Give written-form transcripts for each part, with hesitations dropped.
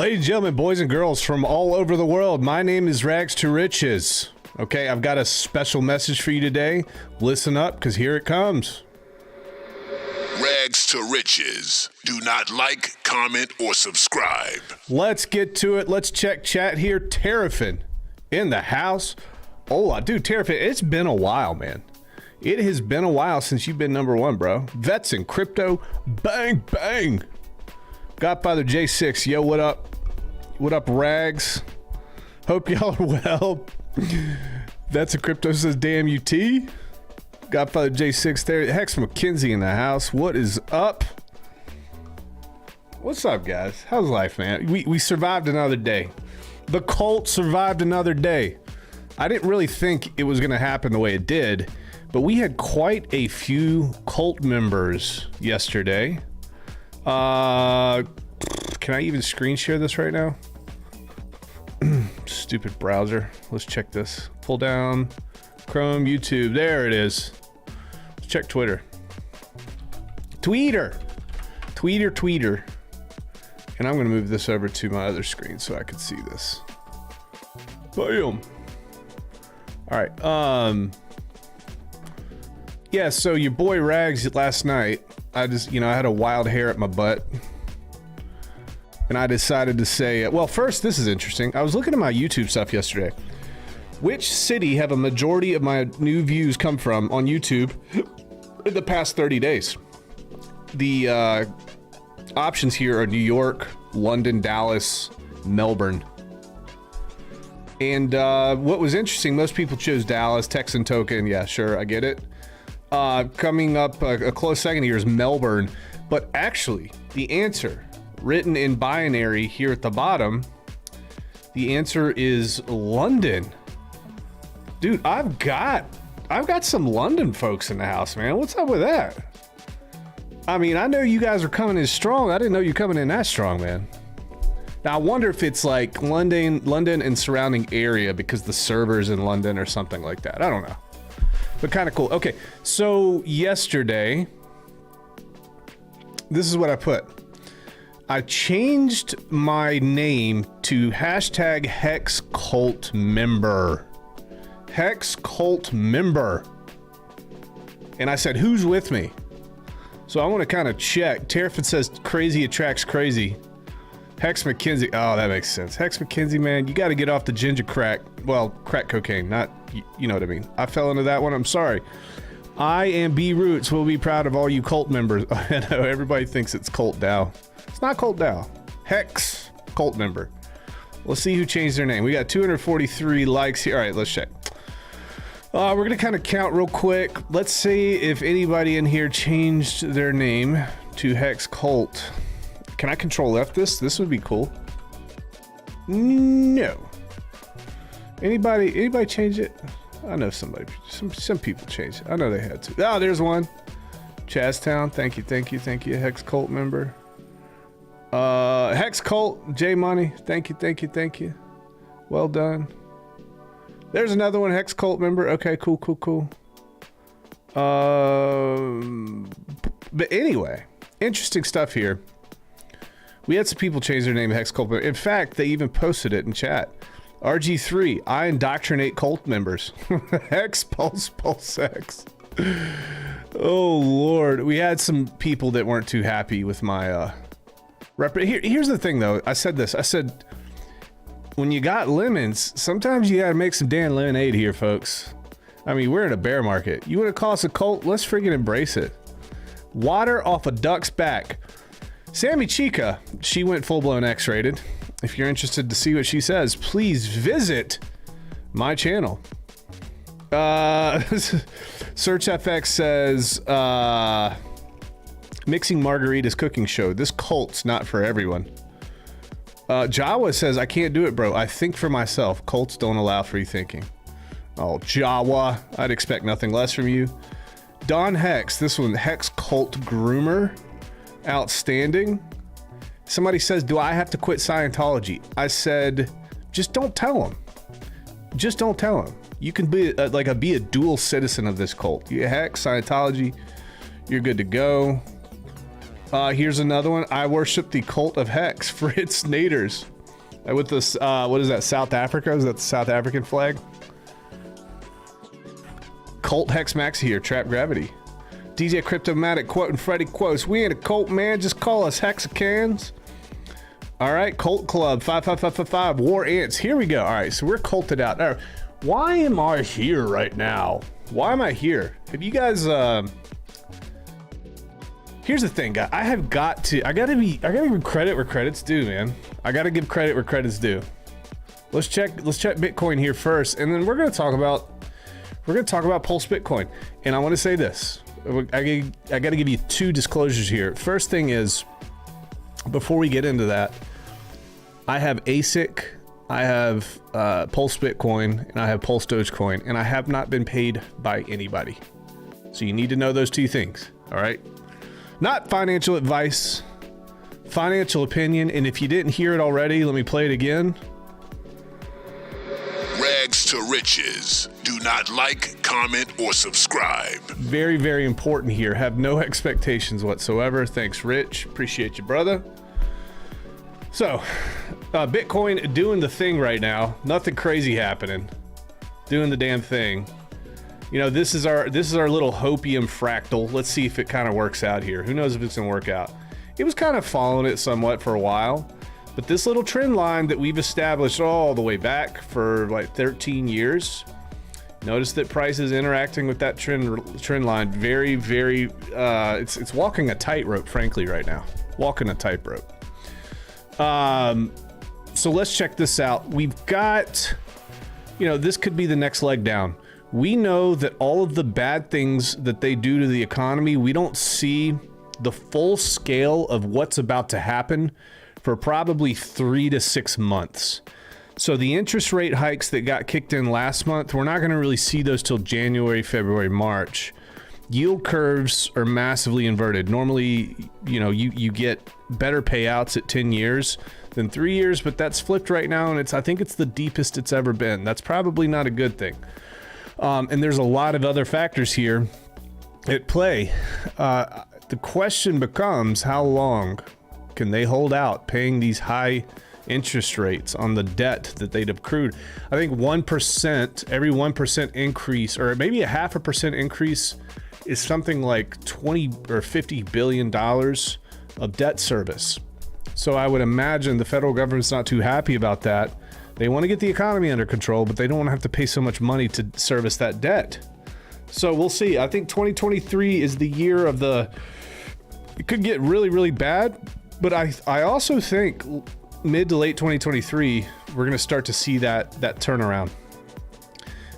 Ladies and gentlemen, boys and girls from all over the world, my name is Rags to Riches. Okay, I've got a special message for you today. Listen up, because here it comes. Rags to Riches. Do not like, comment, or subscribe. Let's get to it. Let's check chat here. Terrafin in the house. Hola, dude, Terrafin, it's been a while, man. It has been a while since you've been number one, bro. Vets in crypto, bang, bang. Godfather J6, yo, what up? What up, Rags? Hope y'all are well. Vets in crypto says, damn UT. Godfather J6 there. Hex McKenzie in the house. What is up? What's up, guys? How's life, man? We survived another day. The cult survived another day. I didn't really think it was going to happen the way it did, but we had quite a few cult members yesterday. Can I even screen share this right now? Stupid browser. Let's check this. Pull down Chrome, YouTube. There it is. Let's check Twitter. Tweeter. And I'm going to move this over to my other screen so I can see this. Boom. All right. Yeah, so your boy Rags last night, I had a wild hair at my butt. And I decided to say, well, first, this is interesting. I was looking at my YouTube stuff yesterday. Which city have a majority of my new views come from on YouTube in the past 30 days? The options here are New York, London, Dallas, Melbourne. And what was interesting, most people chose Dallas, Texan token. Yeah, sure, I get it. Coming up a close second here is Melbourne. But actually, the answer written in binary here at the bottom, the answer is London. Dude, I've got some London folks in the house, man. What's up with that? I mean, I know you guys are coming in strong. I didn't know you coming in that strong, man. Now, I wonder if it's like London and surrounding area because the server's in London or something like that. I don't know. But kind of cool. Okay, so yesterday, this is what I put. I changed my name to hashtag Hex Cult Member. Hex Cult Member. And I said, who's with me? So I want to kind of check. Terrafin says crazy attracts crazy. Hex McKenzie. Oh, that makes sense. Hex McKenzie, man, you got to get off the ginger crack. Well, crack cocaine, not, you know what I mean. I fell into that one. I'm sorry. I and B Roots will be proud of all you cult members. I know everybody thinks it's Cult Dow. It's not Cult Dow. Hex Cult Member. Let's see who changed their name. We got 243 likes here. All right, let's check. We're going to kind of count real quick. Let's see if anybody in here changed their name to Hex Cult. Can I control F this? This would be cool. No. Anybody change it? I know somebody. Some people changed it. I know they had to. Oh, there's one. Chaztown. Thank you. Hex Cult member. Hex Cult. J Money. Thank you. Well done. There's another one. Hex Cult member. Okay, cool. But anyway, interesting stuff here. We had some people change their name to Hex Cult. In fact, they even posted it in chat. RG3, I indoctrinate cult members. Hex, Pulse X. Oh, Lord. We had some people that weren't too happy with my here's the thing, though. I said this. I said, when you got lemons, sometimes you got to make some damn lemonade here, folks. I mean, we're in a bear market. You want to call us a cult? Let's freaking embrace it. Water off a duck's back. Sammy Chica, she went full-blown X-rated. If you're interested to see what she says, please visit my channel. SearchFX says, mixing margaritas cooking show. This cult's not for everyone. Jawa says, I can't do it, bro. I think for myself. Cults don't allow free thinking. Oh, Jawa. I'd expect nothing less from you. Don Hex. This one, Hex Cult Groomer. Outstanding. Somebody says, do I have to quit Scientology? I said, just don't tell them. Just don't tell them. You can be be a dual citizen of this cult. You hack Scientology, you're good to go. Here's another one. I worship the cult of Hex. Fritz Naders. With this, what is that? South Africa? Is that the South African flag? Cult Hex Max here. Trap Gravity. DJ Cryptomatic quoting Freddy quotes. We ain't a cult, man. Just call us Hexicans. All right. Cult Club 55555. War Ants. Here we go. All right. So we're culted out. All right. Why am I here right now? Why am I here? Have you guys, here's the thing, guys. I gotta give credit where credit's due, man. I gotta give credit where credit's due. Let's check Bitcoin here first, and then we're gonna talk about PulseBitcoin. And I want to say this. I gotta give you two disclosures here. First thing is, before we get into that, I have ASIC, I have PulseBitcoin, and I have Pulse Dogecoin, and I have not been paid by anybody. So you need to know those two things. All right. Not financial advice, financial opinion, and if you didn't hear it already, let me play it again. Rags to riches. Do not like, comment, or subscribe. Very, very important here. Have no expectations whatsoever. Thanks, Rich. Appreciate you, brother. So, Bitcoin doing the thing right now. Nothing crazy happening. Doing the damn thing. You know, this is our little hopium fractal. Let's see if it kind of works out here. Who knows if it's gonna work out? It was kind of following it somewhat for a while, but this little trend line that we've established all the way back for like 13 years. Notice that price is interacting with that trend line very, very. It's walking a tightrope, frankly, right now. Walking a tightrope. So let's check this out. We've got, you know, this could be the next leg down. We know that all of the bad things that they do to the economy, we don't see the full scale of what's about to happen for probably 3 to 6 months. So the interest rate hikes that got kicked in last month, we're not going to really see those till January, February, March. Yield curves are massively inverted. Normally, you know, you get better payouts at 10 years than 3 years, but that's flipped right now, and I think it's the deepest it's ever been. That's probably not a good thing. And there's a lot of other factors here at play. The question becomes, how long can they hold out paying these high interest rates on the debt that they'd accrued? I think 1%, every 1% increase, or maybe a 0.5% increase, is something like 20 or 50 billion dollars of debt service. So I would imagine the federal government's not too happy about that. They want to get the economy under control, but they don't want to have to pay so much money to service that debt. So we'll see. I think 2023 is the year of it could get really, really bad, but I also think mid to late 2023, we're going to start to see that turnaround.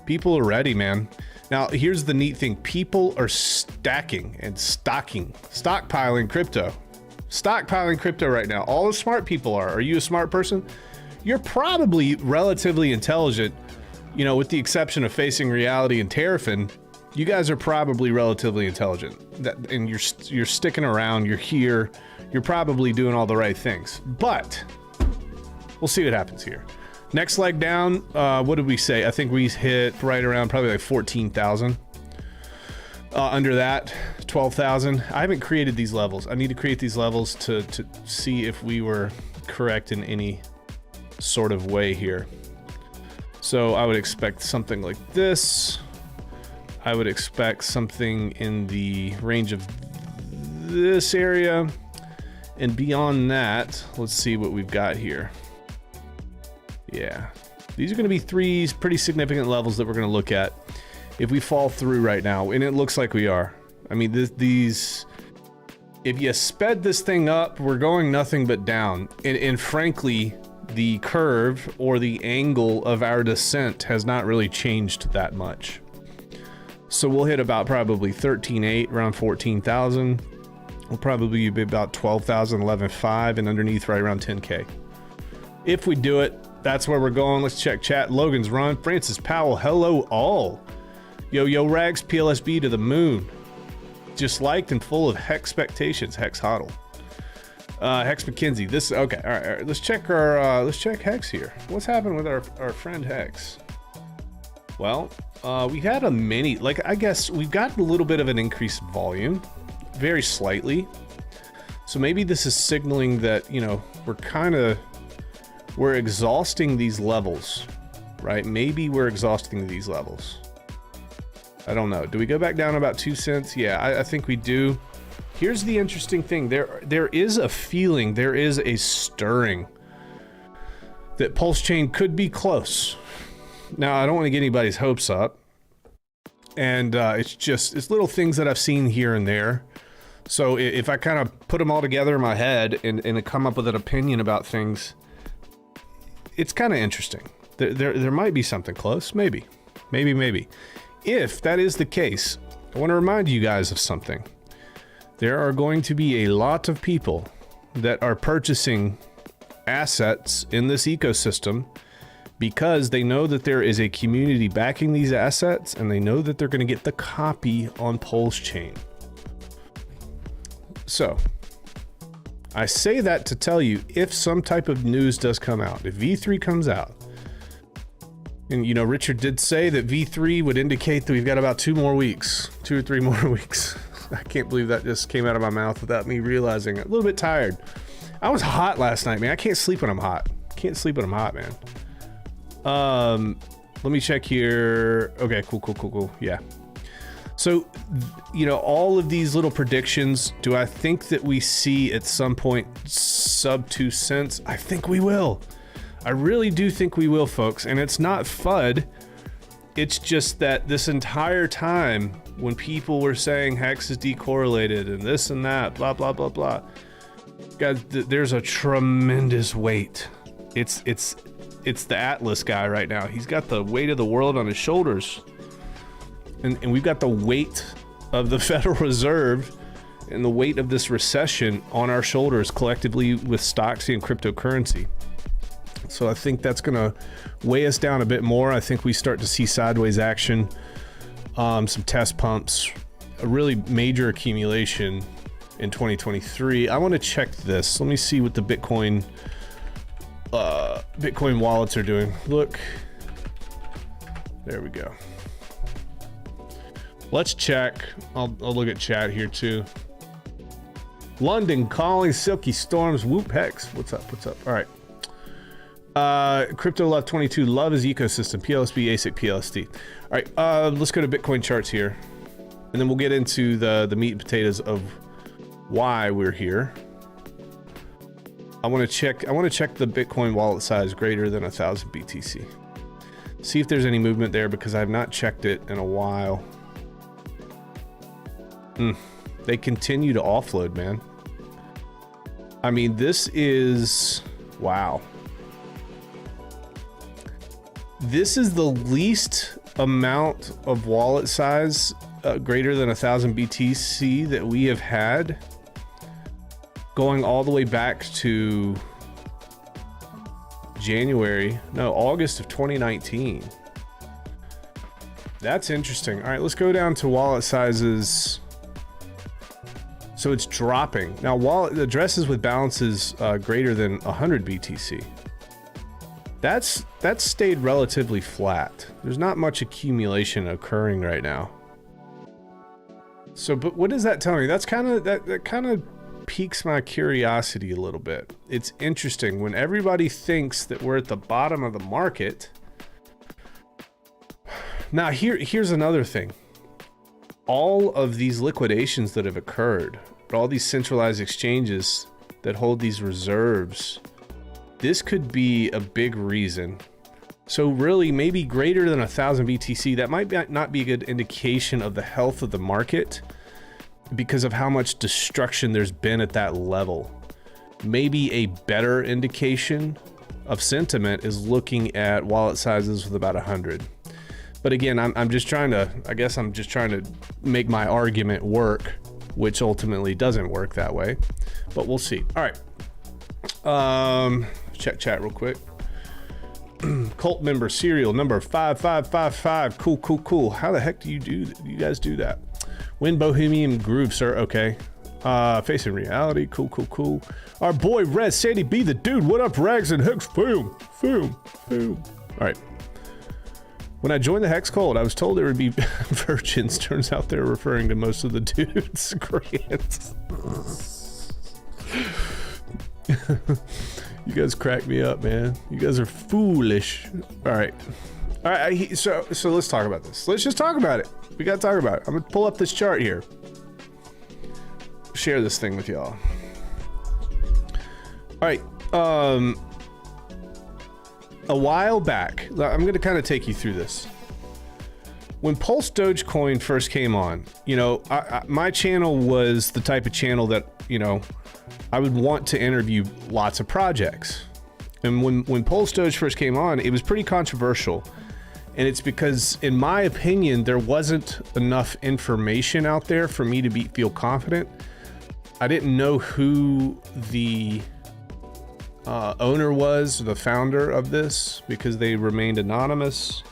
People are ready, man. Now, here's the neat thing. People are stockpiling crypto. Stockpiling crypto right now. All the smart people are. Are you a smart person? You're probably relatively intelligent, you know, with the exception of Facing Reality and Terrafin. You guys are probably relatively intelligent, and you're sticking around. You're here. You're probably doing all the right things. But we'll see what happens here. Next leg down. What did we say? I think we hit right around probably like 14,000. Under that, 12,000. I haven't created these levels. I need to create these levels to see if we were correct in any sort of way here. So I would expect something like this. I would expect something in the range of this area, and beyond that, let's see what we've got here. Yeah, these are going to be three pretty significant levels that we're going to look at if we fall through right now, and it looks like we are. I mean, these, if you sped this thing up, we're going nothing but down, and frankly, the curve or the angle of our descent has not really changed that much. So we'll hit about probably 13.8, around 14,000. We'll probably be about 12,000, 11.5, and underneath right around 10K. If we do it, that's where we're going. Let's check chat. Logan's Run, Francis Powell, hello all. Yo Rags, PLSB to the moon. Just liked and full of expectations. Hex Hoddle. Hex McKinsey. This okay. All right. Let's check Hex here. What's happened with our friend Hex? Well, we had a mini, like, I guess we've gotten a little bit of an increased volume, very slightly. So maybe this is signaling that, you know, we're exhausting these levels, right? Maybe we're exhausting these levels. I don't know. Do we go back down about 2 cents? Yeah, I think we do. Here's the interesting thing. There is a feeling, there is a stirring that Pulse Chain could be close. Now, I don't want to get anybody's hopes up. And it's little things that I've seen here and there. So if I kind of put them all together in my head and come up with an opinion about things, it's kind of interesting. There might be something close, maybe. If that is the case, I want to remind you guys of something. There are going to be a lot of people that are purchasing assets in this ecosystem because they know that there is a community backing these assets, and they know that they're going to get the copy on Pulse Chain. So, I say that to tell you, if some type of news does come out, if V3 comes out, and you know, Richard did say that V3 would indicate that we've got about 2 or 3 more weeks. I can't believe that just came out of my mouth without me realizing it. A little bit tired. I was hot last night, man. I can't sleep when I'm hot. Man. Let me check here. Okay, cool. Yeah. So, you know, all of these little predictions, do I think that we see at some point sub 2 cents? I think we will. I really do think we will, folks. And it's not FUD. It's just that this entire time when people were saying Hex is decorrelated and this and that, blah, blah, blah, blah. Guys, there's a tremendous weight. It's the Atlas guy right now. He's got the weight of the world on his shoulders. And we've got the weight of the Federal Reserve and the weight of this recession on our shoulders collectively with stocks and cryptocurrency. So I think that's going to weigh us down a bit more. I think we start to see sideways action, some test pumps, a really major accumulation in 2023. I want to check this. Let me see what the Bitcoin wallets are doing. Look, there we go. Let's check. I'll look at chat here too. London calling, Silky Storms, Whoop Hex. What's up? All right. Crypto Love 22. Love is ecosystem. PLSB, ASIC, PLSD. All right. Let's go to Bitcoin charts here, and then we'll get into the meat and potatoes of why we're here. I want to check the Bitcoin wallet size greater than 1,000 BTC. See if there's any movement there, because I have not checked it in a while. They continue to offload, man. I mean, this is, wow. This is the least amount of wallet size greater than 1,000 BTC that we have had, going all the way back to August of 2019. That's interesting. All right, let's go down to wallet sizes. So it's dropping. Now, wallet addresses with balances greater than 100 BTC. That's stayed relatively flat. There's not much accumulation occurring right now. So, but what does that tell me? That's kind of that kind of piques my curiosity a little bit. It's interesting when everybody thinks that we're at the bottom of the market. Now, here's another thing. All of these liquidations that have occurred, all these centralized exchanges that hold these reserves, this could be a big reason. So really, maybe greater than 1,000 BTC, that might not be a good indication of the health of the market because of how much destruction there's been at that level. Maybe a better indication of sentiment is looking at wallet sizes with about 100. But again, I'm just trying to make my argument work, which ultimately doesn't work that way, but we'll see. All right. Check chat real quick. Cult member serial number 5555. Cool. How the heck do you guys do that? When Bohemian Groove, sir. Okay. Facing reality. Cool. Our boy Red Sandy B the dude. What up, Rags and Hooks? Boom. All right. When I joined the Hex cult, I was told there would be virgins. Turns out they're referring to most of the dudes. Grant. You guys crack me up, man. You guys are foolish. All right. So let's talk about this. Let's just talk about it. We got to talk about it. I'm going to pull up this chart here. Share this thing with y'all. All right. A while back, I'm going to kind of take you through this. When Pulse Dogecoin first came on, you know, my channel was the type of channel that, you know, I would want to interview lots of projects. And when Pulse Doge first came on, it was pretty controversial. And it's because, in my opinion, there wasn't enough information out there for me to feel confident. I didn't know who the owner was, the founder of this, because they remained anonymous.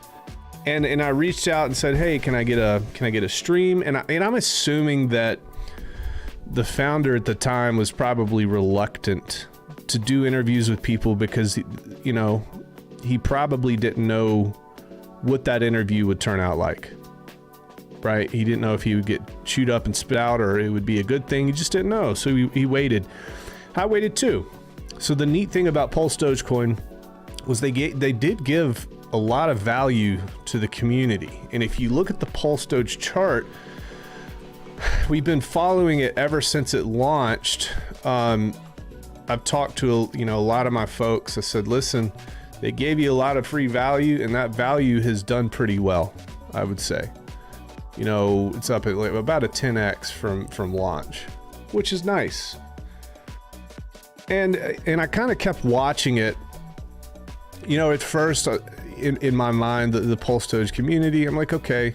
And I reached out and said, hey, can I get a stream? And I'm assuming that the founder at the time was probably reluctant to do interviews with people because, you know, he probably didn't know what that interview would turn out like, right? He didn't know if he would get chewed up and spit out or it would be a good thing. He just didn't know. So he waited. I waited too. So the neat thing about Pulse Dogecoin was they did give a lot of value to the community. And if you look at the Pulse Doge chart, we've been following it ever since it launched. I've talked to a lot of my folks. I said, listen, they gave you a lot of free value, and that value has done pretty well, I would say. You know, it's up at like about a 10x from launch, which is nice. And I kind of kept watching it. You know, at first, in my mind, the Pulse Doge community, I'm like, okay,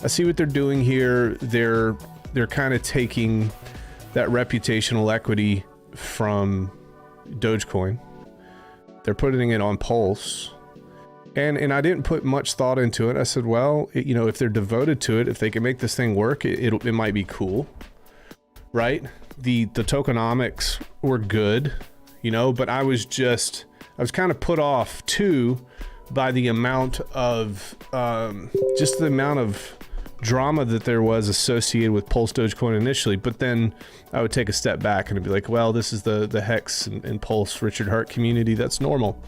I see what they're doing here. They're kind of taking that reputational equity from Dogecoin. They're putting it on Pulse. And I didn't put much thought into it. I said, well, you know, if they're devoted to it, if they can make this thing work, it might be cool, right? The tokenomics were good, you know, but I was kind of put off too by the amount of just the amount of drama that there was associated with Pulse Dogecoin initially. But then I would take a step back and be like, well, this is the Hex and Pulse Richard Hart community. That's normal.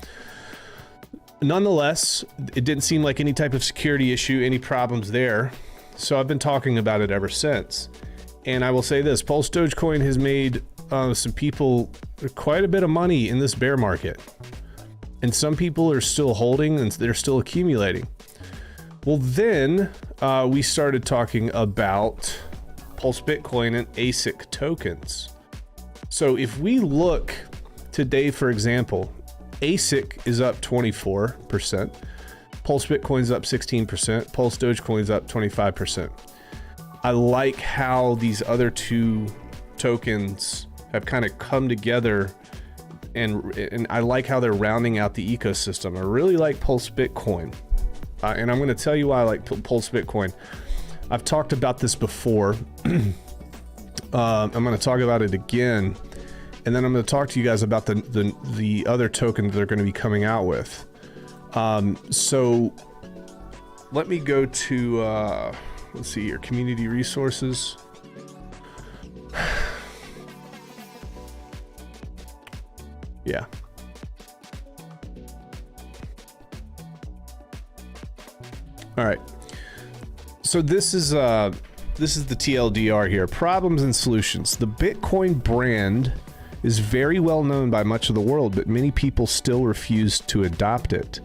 Nonetheless, it didn't seem like any type of security issue, any problems there. So I've been talking about it ever since. And I will say this, Pulse Dogecoin has made some people quite a bit of money in this bear market. And some people are still holding and they're still accumulating. Well, then we started talking about PulseBitcoin and ASIC tokens. So if we look today, for example, ASIC is up 24%, PulseBitcoin's up 16%, Pulse Dogecoin's up 25%. I like how these other two tokens have kind of come together, and I like how they're rounding out the ecosystem. I really like PulseBitcoin, and I'm going to tell you why I like PulseBitcoin. I've talked about this before. I'm going to talk about it again, and then I'm going to talk to you guys about the other token they're going to be coming out with. So let me go to let's see here, community resources. Yeah. All right. So this is the TLDR here. Problems and solutions. The Bitcoin brand is very well known by much of the world, but many people still refuse to adopt it.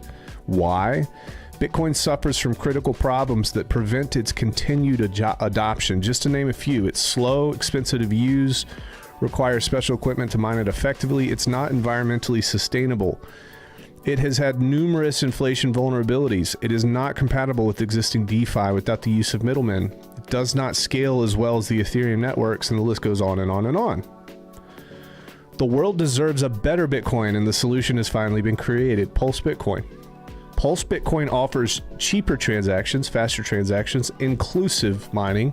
Why? Bitcoin suffers from critical problems that prevent its continued adoption. Just to name a few, it's slow, expensive to use, requires special equipment to mine it effectively. It's not environmentally sustainable. It has had numerous inflation vulnerabilities. It is not compatible with existing DeFi without the use of middlemen. It does not scale as well as the Ethereum networks, and the list goes on and on and on. The world deserves a better Bitcoin, and the solution has finally been created: PulseBitcoin. PulseBitcoin offers cheaper transactions, faster transactions, inclusive mining,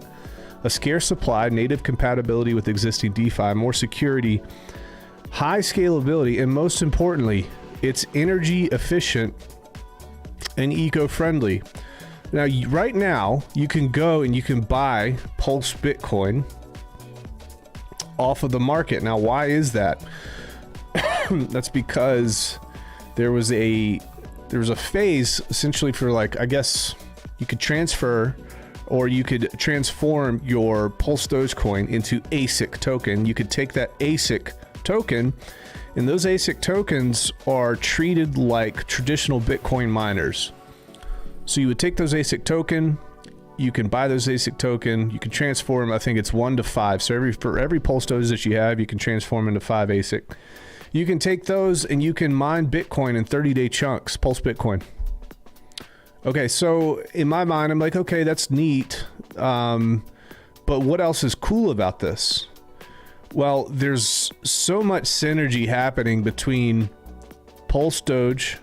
a scarce supply, native compatibility with existing DeFi, more security, high scalability, and most importantly, it's energy efficient and eco-friendly. Now, right now, you can go and you can buy PulseBitcoin off of the market. Now, why is that? That's because there was a phase essentially for, like, I guess you could transfer or you could transform your Pulse Dogecoin into ASIC token. You could take that ASIC token, and those ASIC tokens are treated like traditional Bitcoin miners. So you would take those ASIC token, you can buy those ASIC token, you can transform, I think it's 1 to 5. So for every Pulse Doge that you have, you can transform into 5 ASIC. You can take those and you can mine Bitcoin in 30-day chunks, Pulse Bitcoin. Okay, so in my mind, I'm like, okay, that's neat. But what else is cool about this? Well, there's so much synergy happening between Pulse Doge,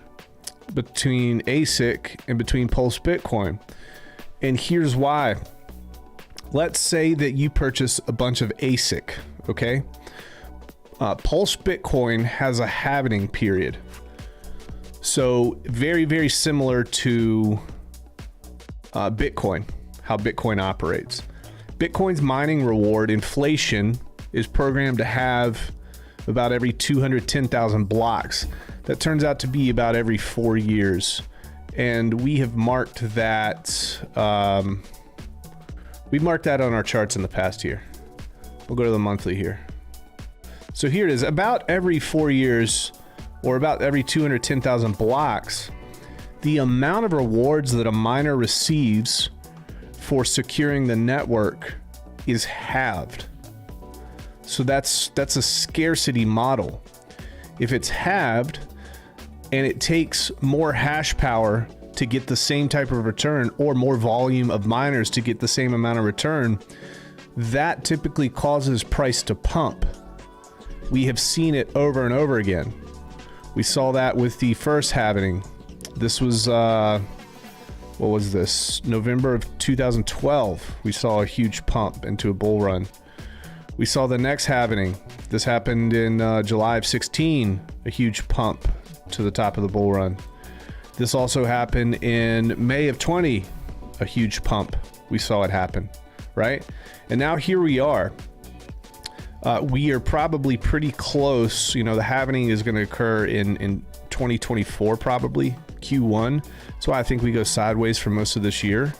between ASIC, and between Pulse Bitcoin. And here's why. Let's say that you purchase a bunch of ASIC, okay? Pulse Bitcoin has a halving period. So very, very similar to Bitcoin, how Bitcoin operates. Bitcoin's mining reward, inflation, is programmed to have about every 210,000 blocks. That turns out to be about every 4 years. And we have marked that, we marked that on our charts in the past here. We'll go to the monthly here. So here it is, about every 4 years, or about every 210,000 blocks, the amount of rewards that a miner receives for securing the network is halved. So that's a scarcity model. If it's halved and it takes more hash power to get the same type of return, or more volume of miners to get the same amount of return, that typically causes price to pump. We have seen it over and over again. We saw that with the first halving. This was, what was this? November of 2012. We saw a huge pump into a bull run. We saw the next halving. This happened in July of 16, a huge pump to the top of the bull run. This also happened in May of 20, a huge pump. We saw it happen, right? And now here we are. We are probably pretty close. You know, the halving is going to occur in 2024, probably Q1. That's why I think we go sideways for most of this year.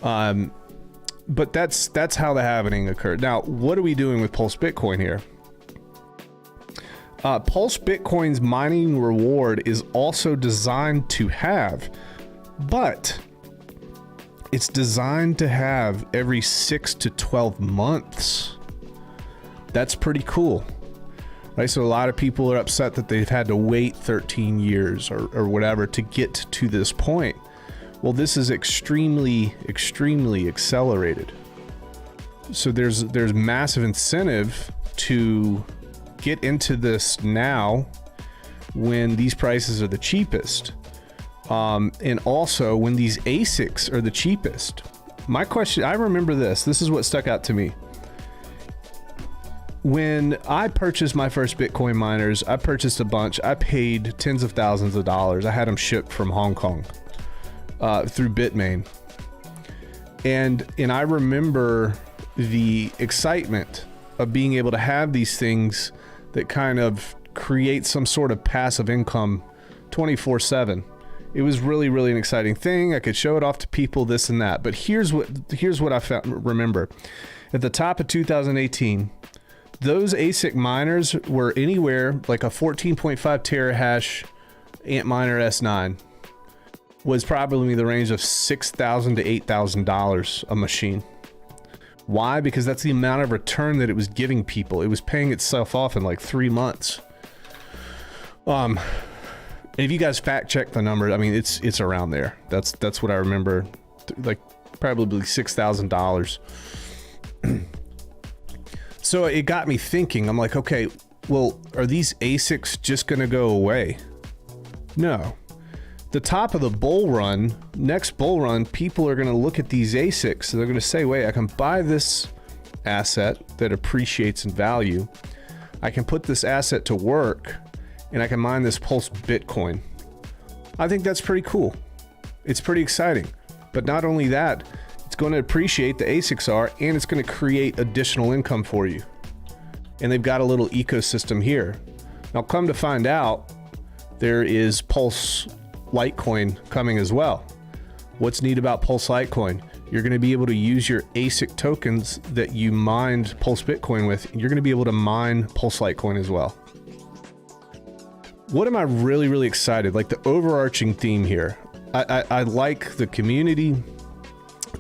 But that's how the halving occurred. Now, what are we doing with Pulse Bitcoin here? Pulse Bitcoin's mining reward is also designed to have, but it's designed to have every 6 to 12 months. That's pretty cool, right? So a lot of people are upset that they've had to wait 13 years or whatever to get to this point. Well, this is extremely, extremely accelerated. So there's massive incentive to get into this now when these prices are the cheapest. And also when these ASICs are the cheapest. My question, I remember this is what stuck out to me. When I purchased my first Bitcoin miners, I purchased a bunch. I paid tens of thousands of dollars. I had them shipped from Hong Kong through Bitmain. And I remember the excitement of being able to have these things that kind of create some sort of passive income 24/7. It was really, really an exciting thing. I could show it off to people, this and that. But here's what I remember. At the top of 2018, those ASIC miners were anywhere like a 14.5 terahash Antminer S9 was probably the range of $6,000 to $8,000 a machine. Why? Because that's the amount of return that it was giving people. It was paying itself off in like 3 months. And if you guys fact check the number, I mean, it's around there. That's what I remember, like probably $6,000. So it got me thinking. I'm like, okay, well, are these ASICs just going to go away? No. The top of the bull run, next bull run, people are going to look at these ASICs. They're going to say, wait, I can buy this asset that appreciates in value. I can put this asset to work, and I can mine this Pulse Bitcoin. I think that's pretty cool. It's pretty exciting. But not only that, it's going to appreciate, the ASICs are, and it's going to create additional income for you. And they've got a little ecosystem here. Now, come to find out, there is Pulse Litecoin coming as well. What's neat about Pulse Litecoin? You're going to be able to use your ASIC tokens that you mined Pulse Bitcoin with. You're going to be able to mine Pulse Litecoin as well. What am I really, really excited? Like the overarching theme here. I like the community.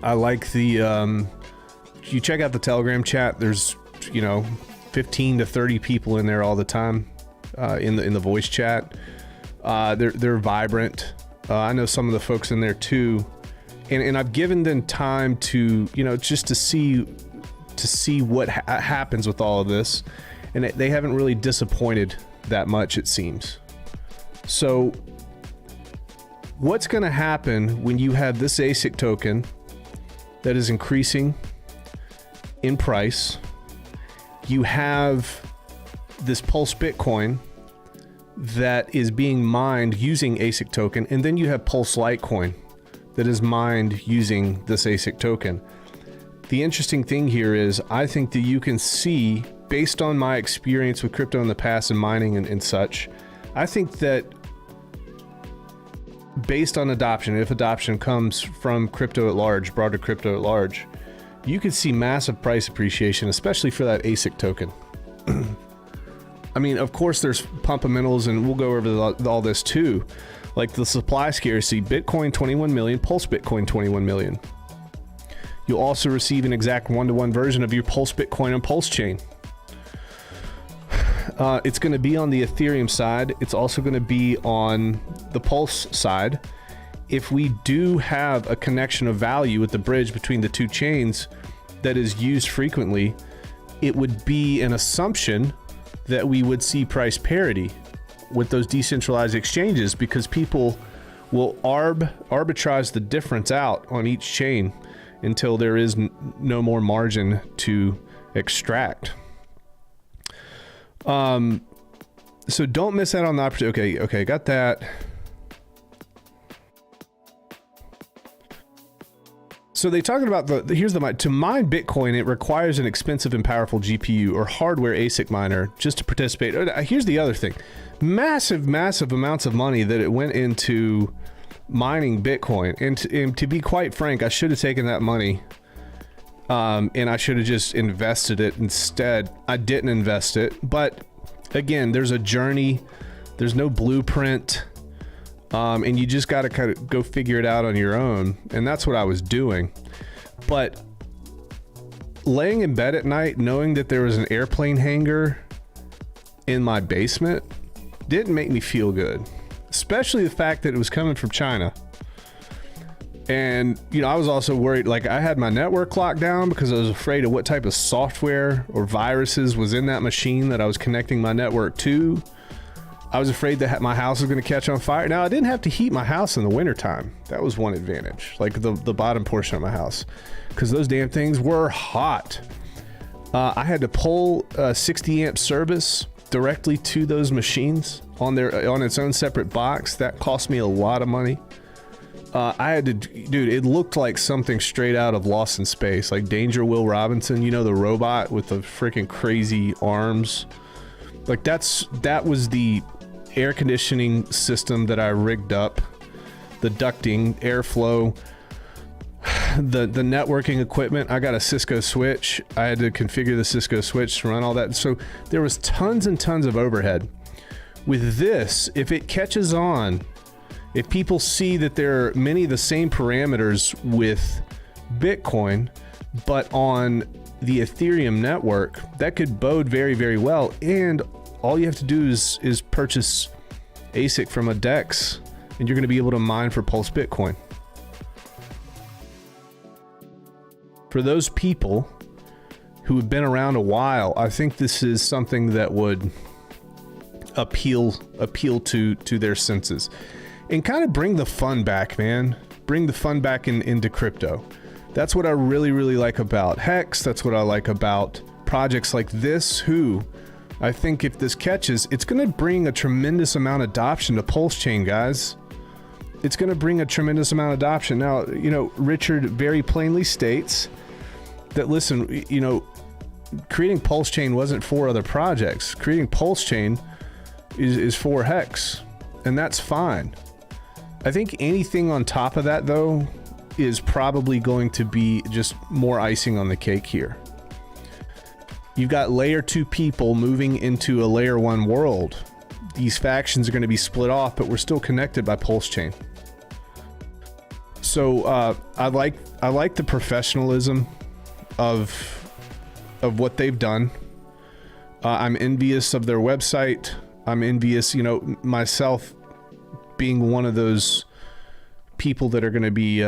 I like the, you check out the Telegram chat. There's, 15 to 30 people in there all the time, in the voice chat. They're vibrant. I know some of the folks in there too. And I've given them time to, just to see what happens with all of this. And they haven't really disappointed that much, it seems. So what's going to happen when you have this ASIC token that is increasing in price? You have this Pulse Bitcoin that is being mined using ASIC token, and then you have Pulse Litecoin that is mined using this ASIC token. The interesting thing here is I think that you can see, based on my experience with crypto in the past and mining and such, I think that based on adoption, if adoption comes from crypto at large, broader crypto at large, you could see massive price appreciation, especially for that ASIC token. I mean, of course, there's fundamentals, and we'll go over all this too. Like the supply scarcity, Bitcoin 21 million, Pulse Bitcoin 21 million. You'll also receive an exact one-to-one version of your Pulse Bitcoin on Pulse Chain. It's going to be on the Ethereum side. It's also going to be on the Pulse side. If we do have a connection of value with the bridge between the two chains that is used frequently, it would be an assumption that we would see price parity with those decentralized exchanges, because people will arbitrage the difference out on each chain until there is no more margin to extract. So don't miss out on the opportunity. Okay, got that. So they talking about here's the to mine Bitcoin, it requires an expensive and powerful GPU or hardware ASIC miner just to participate. Here's the other thing. Massive amounts of money that it went into mining Bitcoin. And to be quite frank, I should have taken that money and I should have just invested it instead. I didn't invest it. But again, there's a journey. There's no blueprint. And you just got to kind of go figure it out on your own. And that's what I was doing. But laying in bed at night, knowing that there was an airplane hangar in my basement didn't make me feel good, especially the fact that it was coming from China. And, I was also worried, like I had my network locked down because I was afraid of what type of software or viruses was in that machine that I was connecting my network to. I was afraid that my house was going to catch on fire. Now, I didn't have to heat my house in the wintertime. That was one advantage, like the bottom portion of my house, because those damn things were hot. I had to pull a 60 amp service directly to those machines on its own separate box. That cost me a lot of money. I had to, dude, it looked like something straight out of Lost in Space, like Danger Will Robinson, the robot with the freaking crazy arms. Like that was the air conditioning system that I rigged up, the ducting, airflow, the networking equipment. I got a Cisco switch. I had to configure the Cisco switch to run all that. So there was tons and tons of overhead. With this, if it catches on, if people see that there are many of the same parameters with Bitcoin, but on the Ethereum network, that could bode very, very well. And all you have to do is purchase ASIC from a DEX, and you're going to be able to mine for Pulse Bitcoin. For those people who have been around a while, I think this is something that would appeal to their senses and kind of bring the fun back, man. Bring the fun back into crypto. That's what I really, really like about Hex. That's what I like about projects like this, I think if this catches, it's going to bring a tremendous amount of adoption to Pulse Chain, guys. It's going to bring a tremendous amount of adoption. Now, Richard very plainly states that, listen, creating Pulse Chain wasn't for other projects. Creating Pulse Chain is for Hex, and that's fine. I think anything on top of that, though, is probably going to be just more icing on the cake here. You've got layer 2 people moving into a layer 1 world. These factions are going to be split off, but we're still connected by Pulse Chain. So I like the professionalism of what they've done. I'm envious of their website. I'm envious, you know, myself being one of those people that are going to be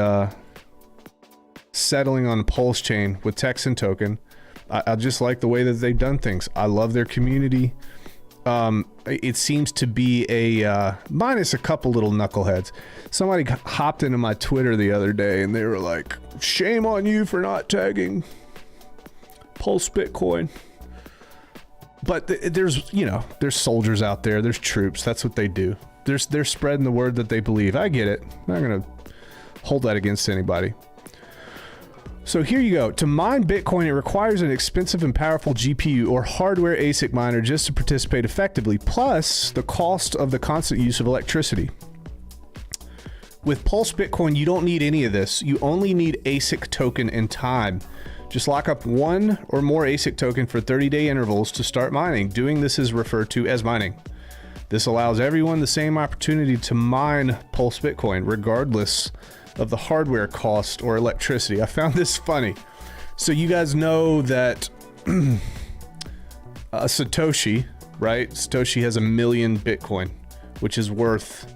settling on Pulse Chain with Texan token. I just like the way that they've done things. I love their community. It seems to be a minus a couple little knuckleheads. Somebody hopped into my Twitter the other day and they were like, shame on you for not tagging PulseBitcoin. But there's, you know, there's soldiers out there, there's troops, that's what they do. They're spreading the word that they believe. I get it. I'm not gonna hold that against anybody. So here you go. To mine Bitcoin, it requires an expensive and powerful GPU or hardware ASIC miner just to participate effectively, plus the cost of the constant use of electricity. With PulseBitcoin, you don't need any of this. You only need ASIC token and time. Just lock up one or more ASIC token for 30-day intervals to start mining. Doing this is referred to as mining. This allows everyone the same opportunity to mine PulseBitcoin, regardless of the hardware cost or electricity. I found this funny. So you guys know that Satoshi, right? Satoshi has 1 million Bitcoin, which is worth,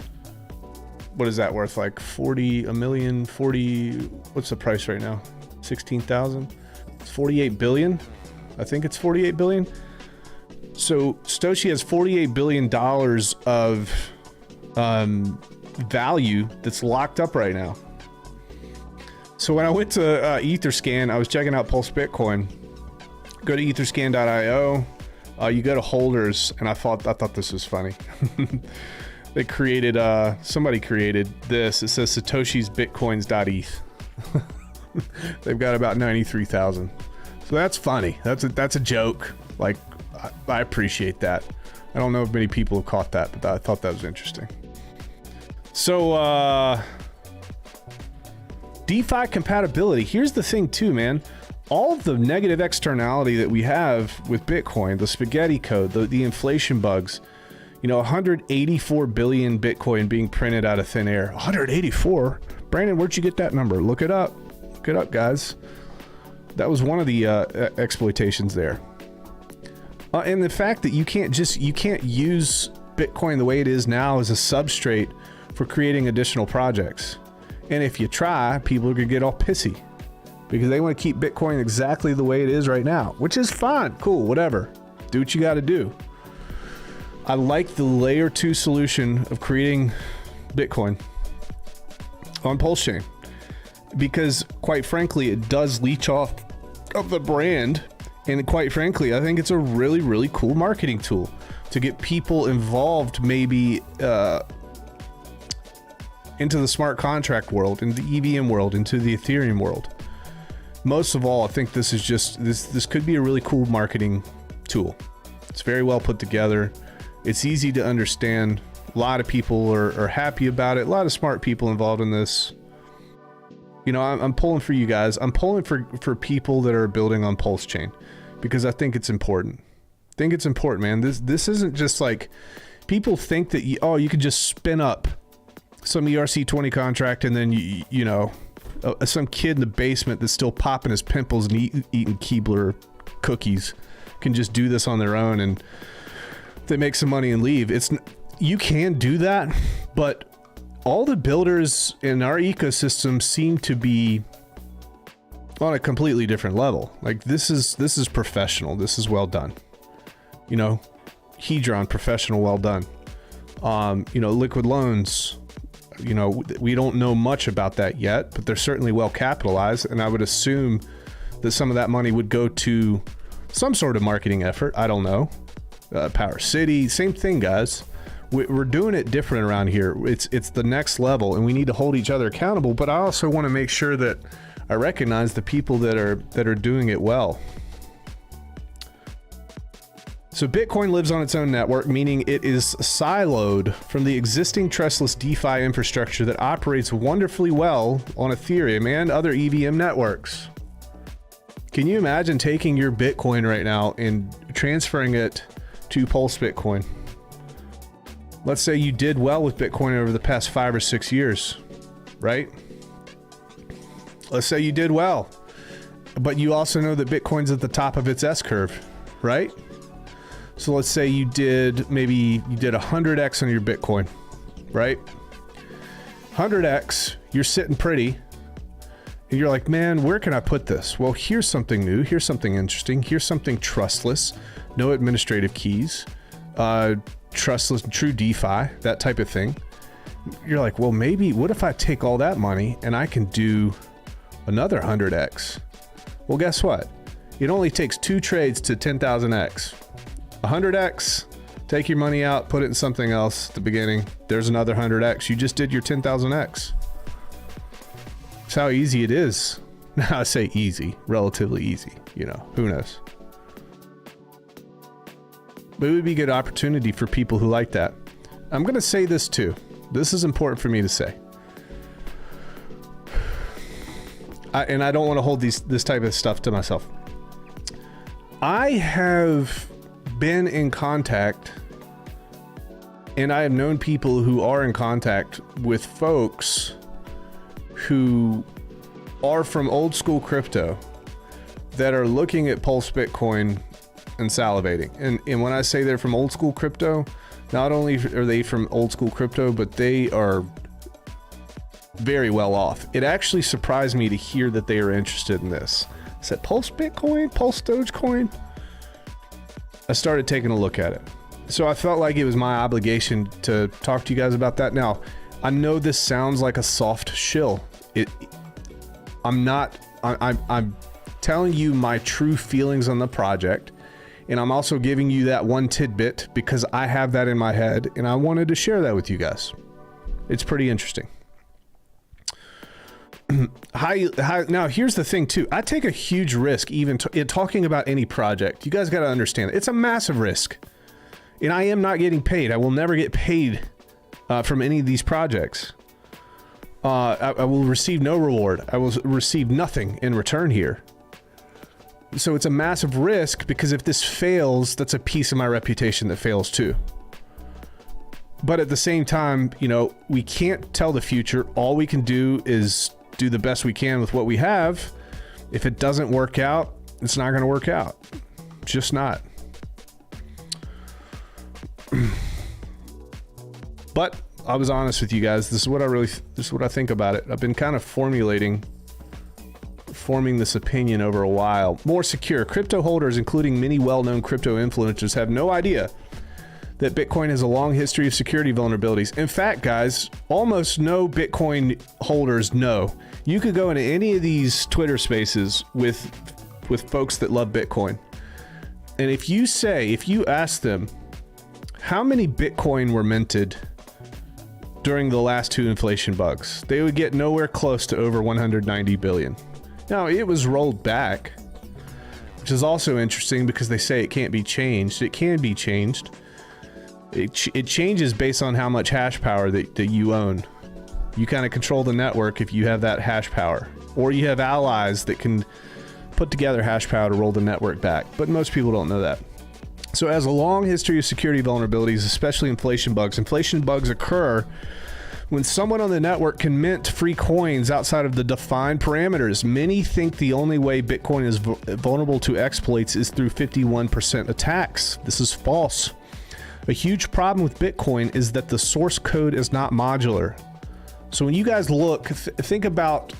what is that worth? Like 40, a million, 40, what's the price right now? 16,000? It's 48 billion. I think it's 48 billion. So Satoshi has $48 billion of value that's locked up right now. So when I went to Etherscan, I was checking out PulseBitcoin. Go to etherscan.io. You go to holders, and I thought this was funny. They created somebody created this. It says Satoshi's Bitcoins.eth. They've got about 93,000. So that's funny. That's a joke. Like, I appreciate that. I don't know if many people have caught that, but I thought that was interesting. So DeFi compatibility. Here's the thing too, man. All of the negative externality that we have with Bitcoin, the spaghetti code, the inflation bugs, you know, 184 billion Bitcoin being printed out of thin air. 184? Brandon, where'd you get that number? Look it up. Look it up, guys. That was one of the exploitations there. And the fact that you can't use Bitcoin the way it is now as a substrate for creating additional projects. And if you try, people are gonna get all pissy because they want to keep Bitcoin exactly the way it is right now, which is fine, cool, whatever. Do what you got to do. I like the layer 2 solution of creating Bitcoin on Pulse Chain because, quite frankly, it does leech off of the brand. And quite frankly, I think it's a really, really cool marketing tool to get people involved, maybe into the smart contract world, into the EVM world, into the Ethereum world. Most of all, I think this is just, this could be a really cool marketing tool. It's very well put together. It's easy to understand. A lot of people are happy about it. A lot of smart people involved in this. You know, I'm pulling for you guys. I'm pulling for people that are building on Pulse Chain because I think it's important. I think it's important, man. This isn't just like, people think that you could just spin up some ERC20 contract and then you know some kid in the basement that's still popping his pimples and eating Keebler cookies can just do this on their own and they make some money and leave. You can do that, but all the builders in our ecosystem seem to be on a completely different level. Like this is professional. This is well done. You know, Hedron, professional, well done. You know, Liquid Loans, you know, we don't know much about that yet, but they're certainly well capitalized, and I would assume that some of that money would go to some sort of marketing effort. I don't know. Power City, same thing, guys. We're doing it different around here. It's the next level, and we need to hold each other accountable. But I also want to make sure that I recognize the people that are doing it well. So Bitcoin lives on its own network, meaning it is siloed from the existing trustless DeFi infrastructure that operates wonderfully well on Ethereum and other EVM networks. Can you imagine taking your Bitcoin right now and transferring it to PulseBitcoin? Let's say you did well with Bitcoin over the past 5 or 6 years, right? Let's say you did well, but you also know that Bitcoin's at the top of its S-curve, right? So let's say you did, maybe you did 100x on your Bitcoin, right? 100x, you're sitting pretty, and you're like, man, where can I put this? Well, here's something new, here's something interesting, here's something trustless, no administrative keys, trustless, true DeFi, that type of thing. You're like, well, maybe, what if I take all that money and I can do another 100x? Well, guess what? It only takes 2 trades to 10,000x. 100x, take your money out, put it in something else at the beginning. There's another 100x. You just did your 10,000x. That's how easy it is. Now I say easy, relatively easy, you know, who knows? But it would be a good opportunity for people who like that. I'm going to say this too. This is important for me to say. And I don't want to hold this type of stuff to myself. I have been in contact, and I have known people who are in contact with folks who are from old school crypto that are looking at PulseBitcoin and salivating. And when I say they're from old school crypto, not only are they from old school crypto, but they are very well off. It actually surprised me to hear that they are interested in this. I said, PulseBitcoin, Pulse Dogecoin? I started taking a look at it. So I felt like it was my obligation to talk to you guys about that. Now, I know this sounds like a soft shill. I'm telling you my true feelings on the project. And I'm also giving you that one tidbit because I have that in my head and I wanted to share that with you guys. It's pretty interesting. Now here's the thing too. I take a huge risk even talking about any project. You guys got to understand it's a massive risk, and I am not getting paid. I will never get paid from any of these projects. I will receive no reward. I will receive nothing in return here. So it's a massive risk because if this fails, that's a piece of my reputation that fails too. But at the same time, you know, we can't tell the future. All we can do is do the best we can with what we have. If it doesn't work out, it's not going to work out. Just not. But I was honest with you guys. This is what I think about it. I've been kind of forming this opinion over a while. More secure. Crypto holders, including many well-known crypto influencers, have no idea that Bitcoin has a long history of security vulnerabilities. In fact, guys, almost no Bitcoin holders know. You could go into any of these Twitter spaces with folks that love Bitcoin. And if you ask them how many Bitcoin were minted during the last 2 inflation bugs, they would get nowhere close to over 190 billion. Now, it was rolled back, which is also interesting because they say it can't be changed. It can be changed. It changes based on how much hash power that you own. You kind of control the network if you have that hash power, or you have allies that can put together hash power to roll the network back. But most people don't know that. So it has a long history of security vulnerabilities, especially inflation bugs. Inflation bugs occur when someone on the network can mint free coins outside of the defined parameters. Many think the only way Bitcoin is vulnerable to exploits is through 51% attacks. This is false. A huge problem with Bitcoin is that the source code is not modular. So when you guys look, think about,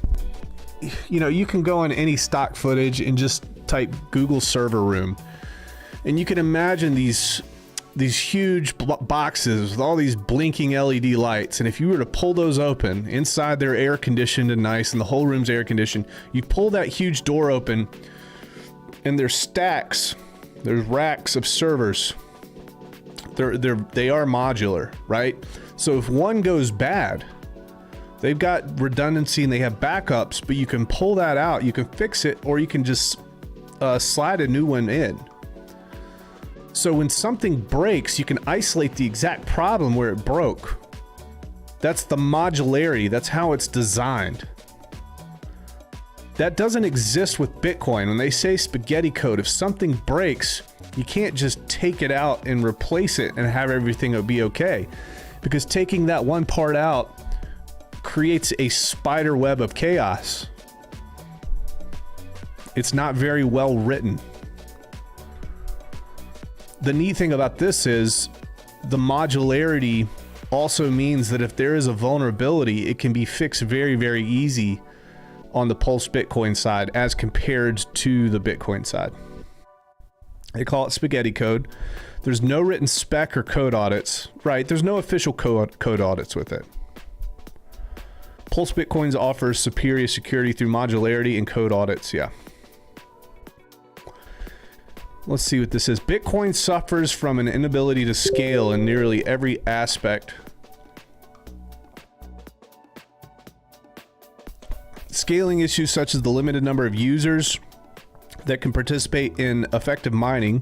you know, you can go on any stock footage and just type Google server room, and you can imagine these huge boxes with all these blinking LED lights. And if you were to pull those open, inside they're air conditioned and nice, and the whole room's air conditioned. You pull that huge door open, and there's stacks, there's racks of servers. They are modular, right? So if one goes bad, they've got redundancy and they have backups, but you can pull that out, you can fix it, or you can just slide a new one in. So when something breaks, you can isolate the exact problem where it broke. That's the modularity. That's how it's designed. That doesn't exist with Bitcoin. When they say spaghetti code, if something breaks, you can't just take it out and replace it and have everything be okay. Because taking that one part out creates a spider web of chaos. It's not very well written. The neat thing about this is the modularity also means that if there is a vulnerability, it can be fixed very, very easy on the PulseBitcoin side as compared to the Bitcoin side. They call it spaghetti code. There's no written spec or code audits, right? There's no official code audits with it. PulseBitcoin offers superior security through modularity and code audits, yeah. Let's see what this is. Bitcoin suffers from an inability to scale in nearly every aspect. Scaling issues such as the limited number of users that can participate in effective mining,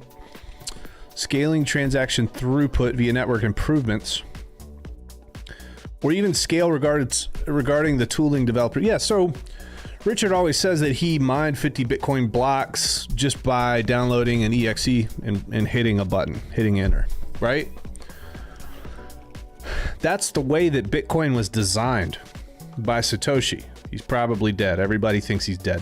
scaling transaction throughput via network improvements, or even scale regarding the tooling developer. Yeah, so Richard always says that he mined 50 Bitcoin blocks just by downloading an exe and hitting a button, hitting enter, right? That's the way that Bitcoin was designed by Satoshi. He's probably dead. Everybody thinks he's dead.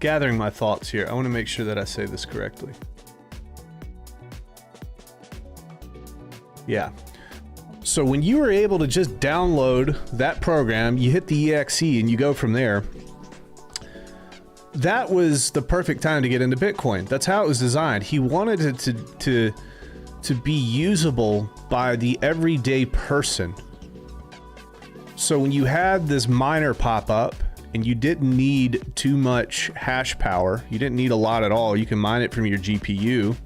Gathering my thoughts here. I want to make sure that I say this correctly. Yeah. So when you were able to just download that program, you hit the exe and you go from there. That was the perfect time to get into Bitcoin. That's how it was designed. He wanted it to be usable by the everyday person. So when you had this miner pop up and you didn't need too much hash power, you didn't need a lot at all, you can mine it from your GPU.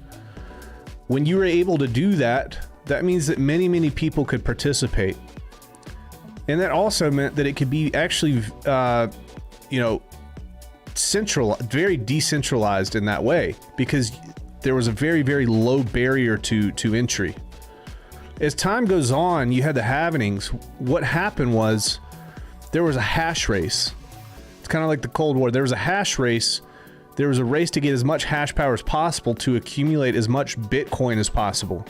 When you were able to do that, that means that many, many people could participate. And that also meant that it could be actually, very decentralized in that way, because there was a very, very low barrier to entry. As time goes on, you had the halvenings. What happened was there was a hash race. It's kind of like the Cold War. There was a hash race. There was a race to get as much hash power as possible to accumulate as much Bitcoin as possible.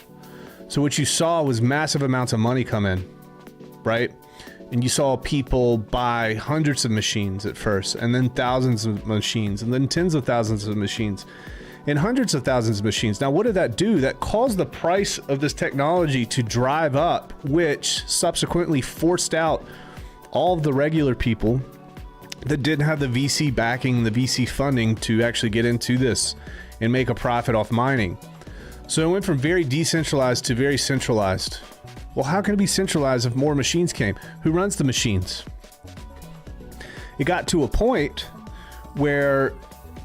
So what you saw was massive amounts of money come in, right? And you saw people buy hundreds of machines at first, and then thousands of machines, and then tens of thousands of machines, and hundreds of thousands of machines. Now, what did that do? That caused the price of this technology to drive up, which subsequently forced out all of the regular people that didn't have the VC backing, the VC funding to actually get into this and make a profit off mining. So it went from very decentralized to very centralized. Well, how can it be centralized if more machines came? Who runs the machines? It got to a point where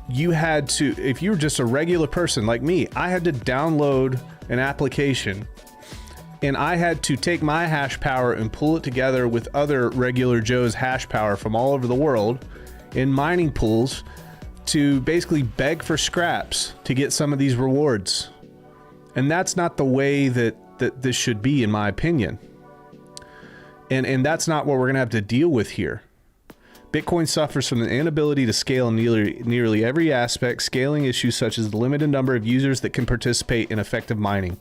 you had to, if you were just a regular person like me, I had to download an application and I had to take my hash power and pull it together with other regular Joe's hash power from all over the world in mining pools to basically beg for scraps to get some of these rewards. And that's not the way that this should be, in my opinion. And that's not what we're going to have to deal with here. Bitcoin suffers from the inability to scale in nearly every aspect, scaling issues such as the limited number of users that can participate in effective mining.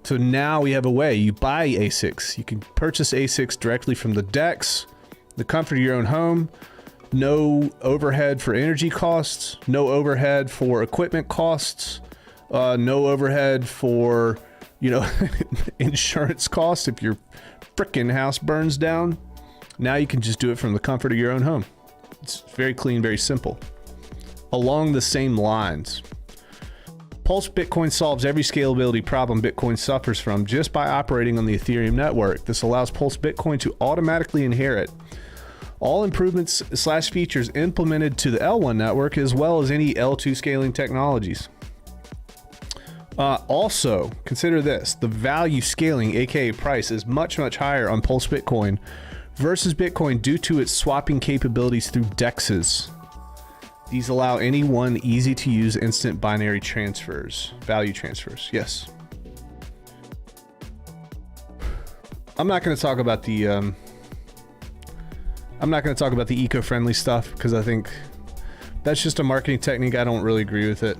So now we have a way. You buy ASICs. You can purchase ASICs directly from the DEX, the comfort of your own home. No overhead for energy costs, no overhead for equipment costs, no overhead for, insurance costs if your frickin' house burns down. Now you can just do it from the comfort of your own home. It's very clean, very simple. Along the same lines, PulseBitcoin solves every scalability problem Bitcoin suffers from just by operating on the Ethereum network. This allows PulseBitcoin to automatically inherit all improvements / features implemented to the L1 network, as well as any L2 scaling technologies. Also, consider this. The value scaling, aka price, is much, much higher on PulseBitcoin versus Bitcoin due to its swapping capabilities through DEXs. These allow any one easy-to-use instant binary transfers, value transfers. Yes. I'm not going to talk about the eco-friendly stuff because I think that's just a marketing technique. I don't really agree with it.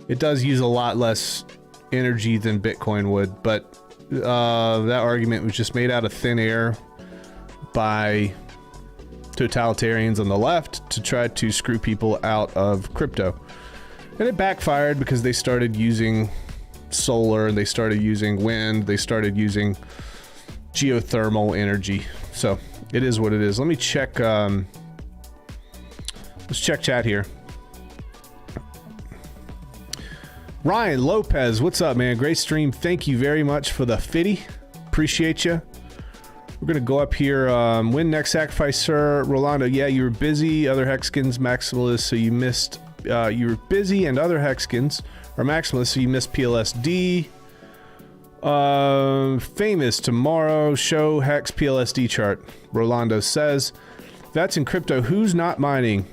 It does use a lot less energy than Bitcoin would, but that argument was just made out of thin air by totalitarians on the left to try to screw people out of crypto. And it backfired because they started using solar, they started using wind, they started using geothermal energy. So it is what it is. Let me check, let's check chat here. Ryan Lopez, what's up, man? Great stream. Thank you very much for the fitty. Appreciate you. We're going to go up here. Win next sacrifice, sir. Rolando, yeah, you were busy. Other Hexkins, Maximalist, so you missed. You were busy, and other Hexkins are Maximalist, so you missed PLSD. Famous tomorrow. Show Hex PLSD chart. Rolando says. That's in crypto. Who's not mining?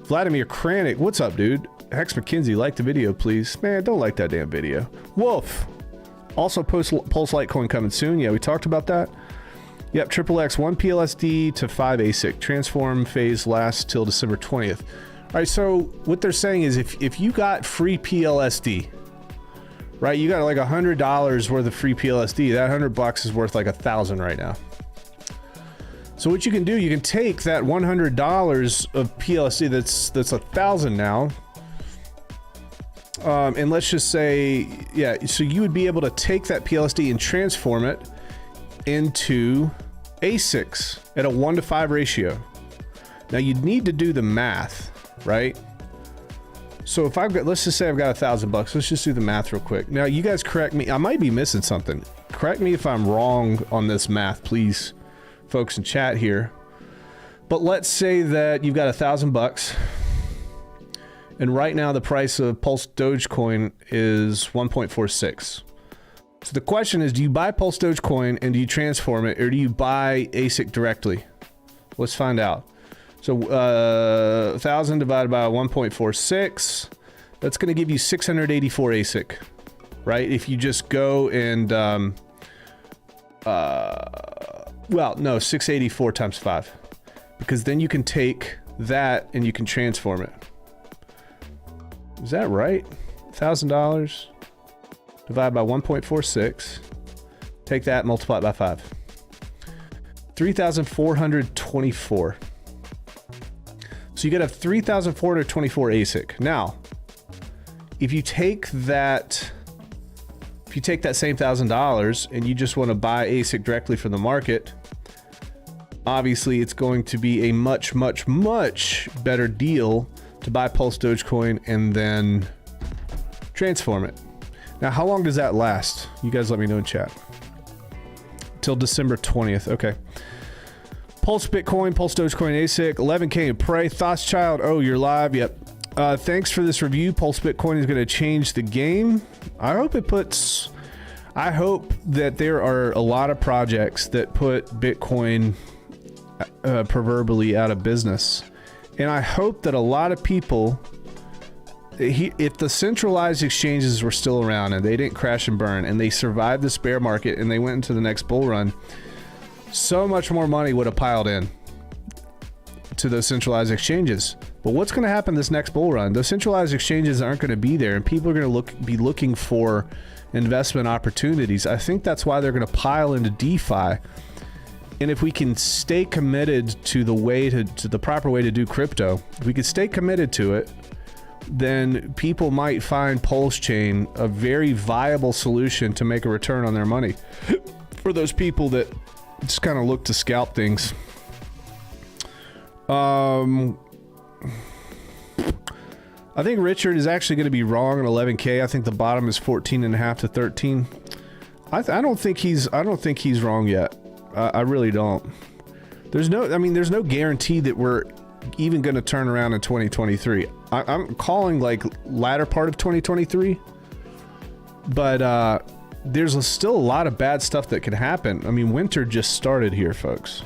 Vladimir Kranik, what's up, dude? Hex McKinsey, like the video, please. Man, don't like that damn video. Wolf. Also, Pulse Litecoin coming soon. Yeah, we talked about that. Yep, XXX, 1 PLSD to 5 ASIC. Transform phase lasts till December 20th. All right, so what they're saying is if you got free PLSD, right, you got like $100 worth of free PLSD, that $100 is worth like 1,000 right now. So what you can do, you can take that $100 of PLSD that's 1,000 now, and let's just say, yeah, so you would be able to take that PLSD and transform it into ASICs at a 1-to-5 ratio. Now you'd need to do the math, right? So if I've got, let's just say I've got $1,000. Let's just do the math real quick. Now you guys correct me. I might be missing something. Correct me if I'm wrong on this math, please, folks in chat here. But let's say that you've got $1,000. And right now the price of Pulse Dogecoin is 1.46. So the question is, do you buy Pulse Dogecoin and do you transform it, or do you buy ASIC directly? Let's find out. So 1,000 divided by 1.46, that's going to give you 684 ASIC, right? If you just go and, well, no, 684 times 5. Because then you can take that and you can transform it. Is that right? $1,000 divided by 1.46. Take that, multiply it by 5. 3,424. So you get a 3,424 ASIC. Now, if you take that same $1,000 and you just want to buy ASIC directly from the market, obviously it's going to be a much, much, much better deal to buy Pulse Dogecoin and then transform it. Now, how long does that last? You guys let me know in chat. Till December 20th. Okay. Pulse Bitcoin, Pulse Dogecoin ASIC, 11K and pray. Thoughts Child, oh, you're live. Yep. Thanks for this review. Pulse Bitcoin is going to change the game. I hope that there are a lot of projects that put Bitcoin proverbially out of business. And I hope that a lot of people, if the centralized exchanges were still around and they didn't crash and burn and they survived this bear market and they went into the next bull run, so much more money would have piled in to those centralized exchanges. But what's going to happen this next bull run? Those centralized exchanges aren't going to be there, and people are going to be looking for investment opportunities. I think that's why they're going to pile into DeFi. And if we can stay committed to the proper way to do crypto, if we can stay committed to it, then people might find Pulse Chain a very viable solution to make a return on their money. For those people that just kind of look to scalp things. I think Richard is actually going to be wrong on 11K. I think the bottom is 14.5 to 13. I don't think he's wrong yet. I really don't. There's no guarantee that we're even going to turn around in 2023. I'm calling like latter part of 2023, but there's still a lot of bad stuff that could happen. I mean, winter just started here, folks.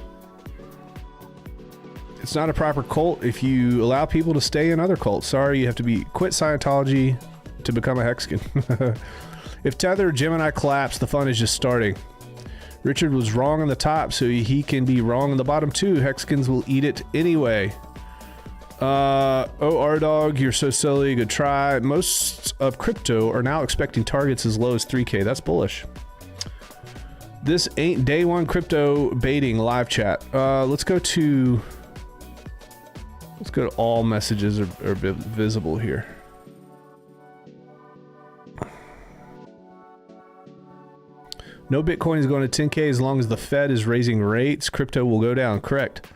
It's not a proper cult if you allow people to stay in other cults. Sorry, you have to quit Scientology to become a Hexkin. If Tether or Gemini collapse, the fun is just starting. Richard was wrong on the top, so he can be wrong on the bottom too. Hexkins will eat it anyway. Oh, R-Dog, you're so silly. Good try. Most of crypto are now expecting targets as low as 3K. That's bullish. This ain't day one crypto baiting live chat. Let's go to all messages are visible here. No Bitcoin is going to 10K as long as the Fed is raising rates. Crypto will go down. Correct.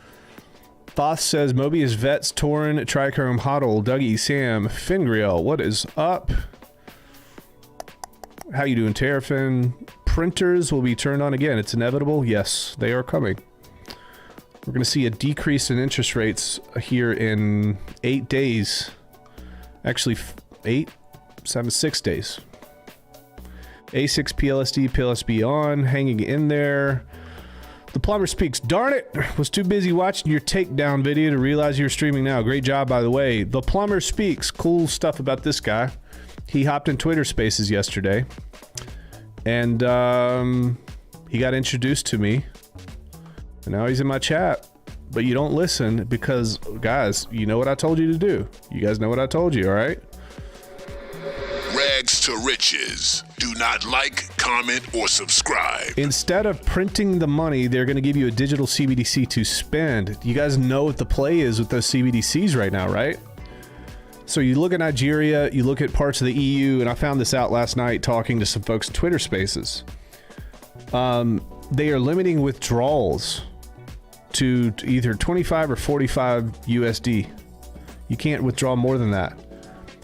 Thoth says Mobius Vets, Torin, Trichrome, Hodl, Dougie, Sam, Fingriel. What is up? How you doing, Terrafin? Printers will be turned on again. It's inevitable. Yes, they are coming. We're going to see a decrease in interest rates here in 8 days. Actually, 6 days. A6 PLSD, PLSB on, hanging in there. The plumber speaks. Darn it! Was too busy watching your takedown video to realize you're streaming now. Great job, by the way. The plumber speaks. Cool stuff about this guy. He hopped in Twitter Spaces yesterday, and he got introduced to me, and now he's in my chat. But you don't listen because, guys, you know what I told you to do. You guys know what I told you, all right? Rags to riches. Do not like, comment, or subscribe. Instead of printing the money, they're going to give you a digital CBDC to spend. You guys know what the play is with those CBDCs right now, right? So you look at Nigeria, you look at parts of the EU, and I found this out last night talking to some folks in Twitter Spaces. They are limiting withdrawals to either 25 or 45 USD. You can't withdraw more than that.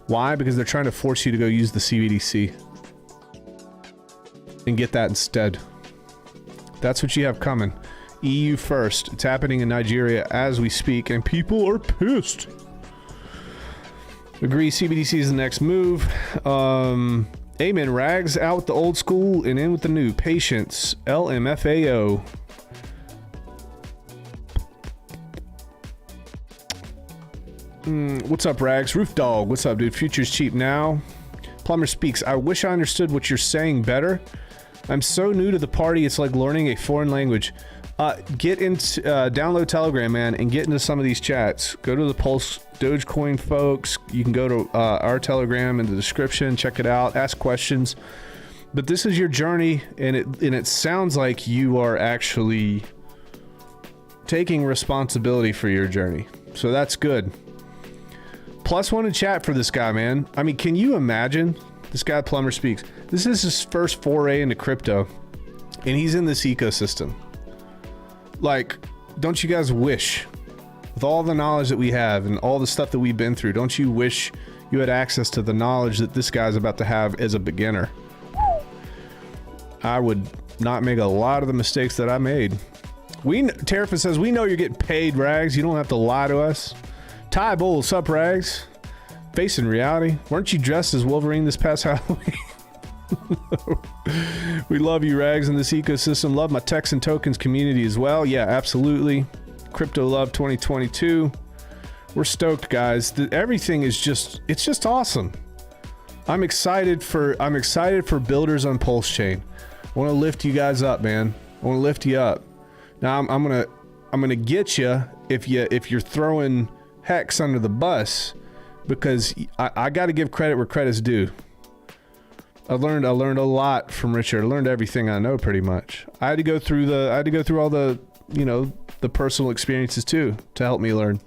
Why? Because they're trying to force you to go use the CBDC and get that instead. That's what you have coming. EU first. It's happening in Nigeria as we speak, and people are pissed. Agree, CBDC is the next move. Amen. Rags out with the old school and in with the new. Patience. LMFAO. What's up, Rags? Roof Dog, what's up, dude? Future's cheap now. Plumber speaks. I wish I understood what you're saying better. I'm so new to the party, it's like learning a foreign language. Get into, download Telegram, man, and get into some of these chats. Go to the Pulse Dogecoin folks. You can go to our Telegram in the description, check it out, ask questions. But this is your journey, and it sounds like you are actually taking responsibility for your journey. So that's good. +1 in chat for this guy, man. I mean, can you imagine? This guy, Plumber Speaks. This is his first foray into crypto, and he's in this ecosystem. Like, don't you guys wish, with all the knowledge that we have and all the stuff that we've been through, don't you wish you had access to the knowledge that this guy's about to have as a beginner? I would not make a lot of the mistakes that I made. Terrafin says, we know you're getting paid, Rags. You don't have to lie to us. Ty Bull, sup, Rags? Facing reality. Weren't you dressed as Wolverine this past Halloween? We love you, Rags, in this ecosystem. Love my Texan tokens community as well. Yeah, absolutely. Crypto Love 2022. We're stoked, guys. Everything is it's just awesome. I'm excited for builders on Pulse Chain. I want to lift you guys up, man. I want to lift you up. Now I'm gonna get you if you're throwing Hex under the bus, because I got to give credit where credit's due. I learned a lot from Richard. I learned everything I know pretty much. I had to go through all the, the personal experiences too to help me learn.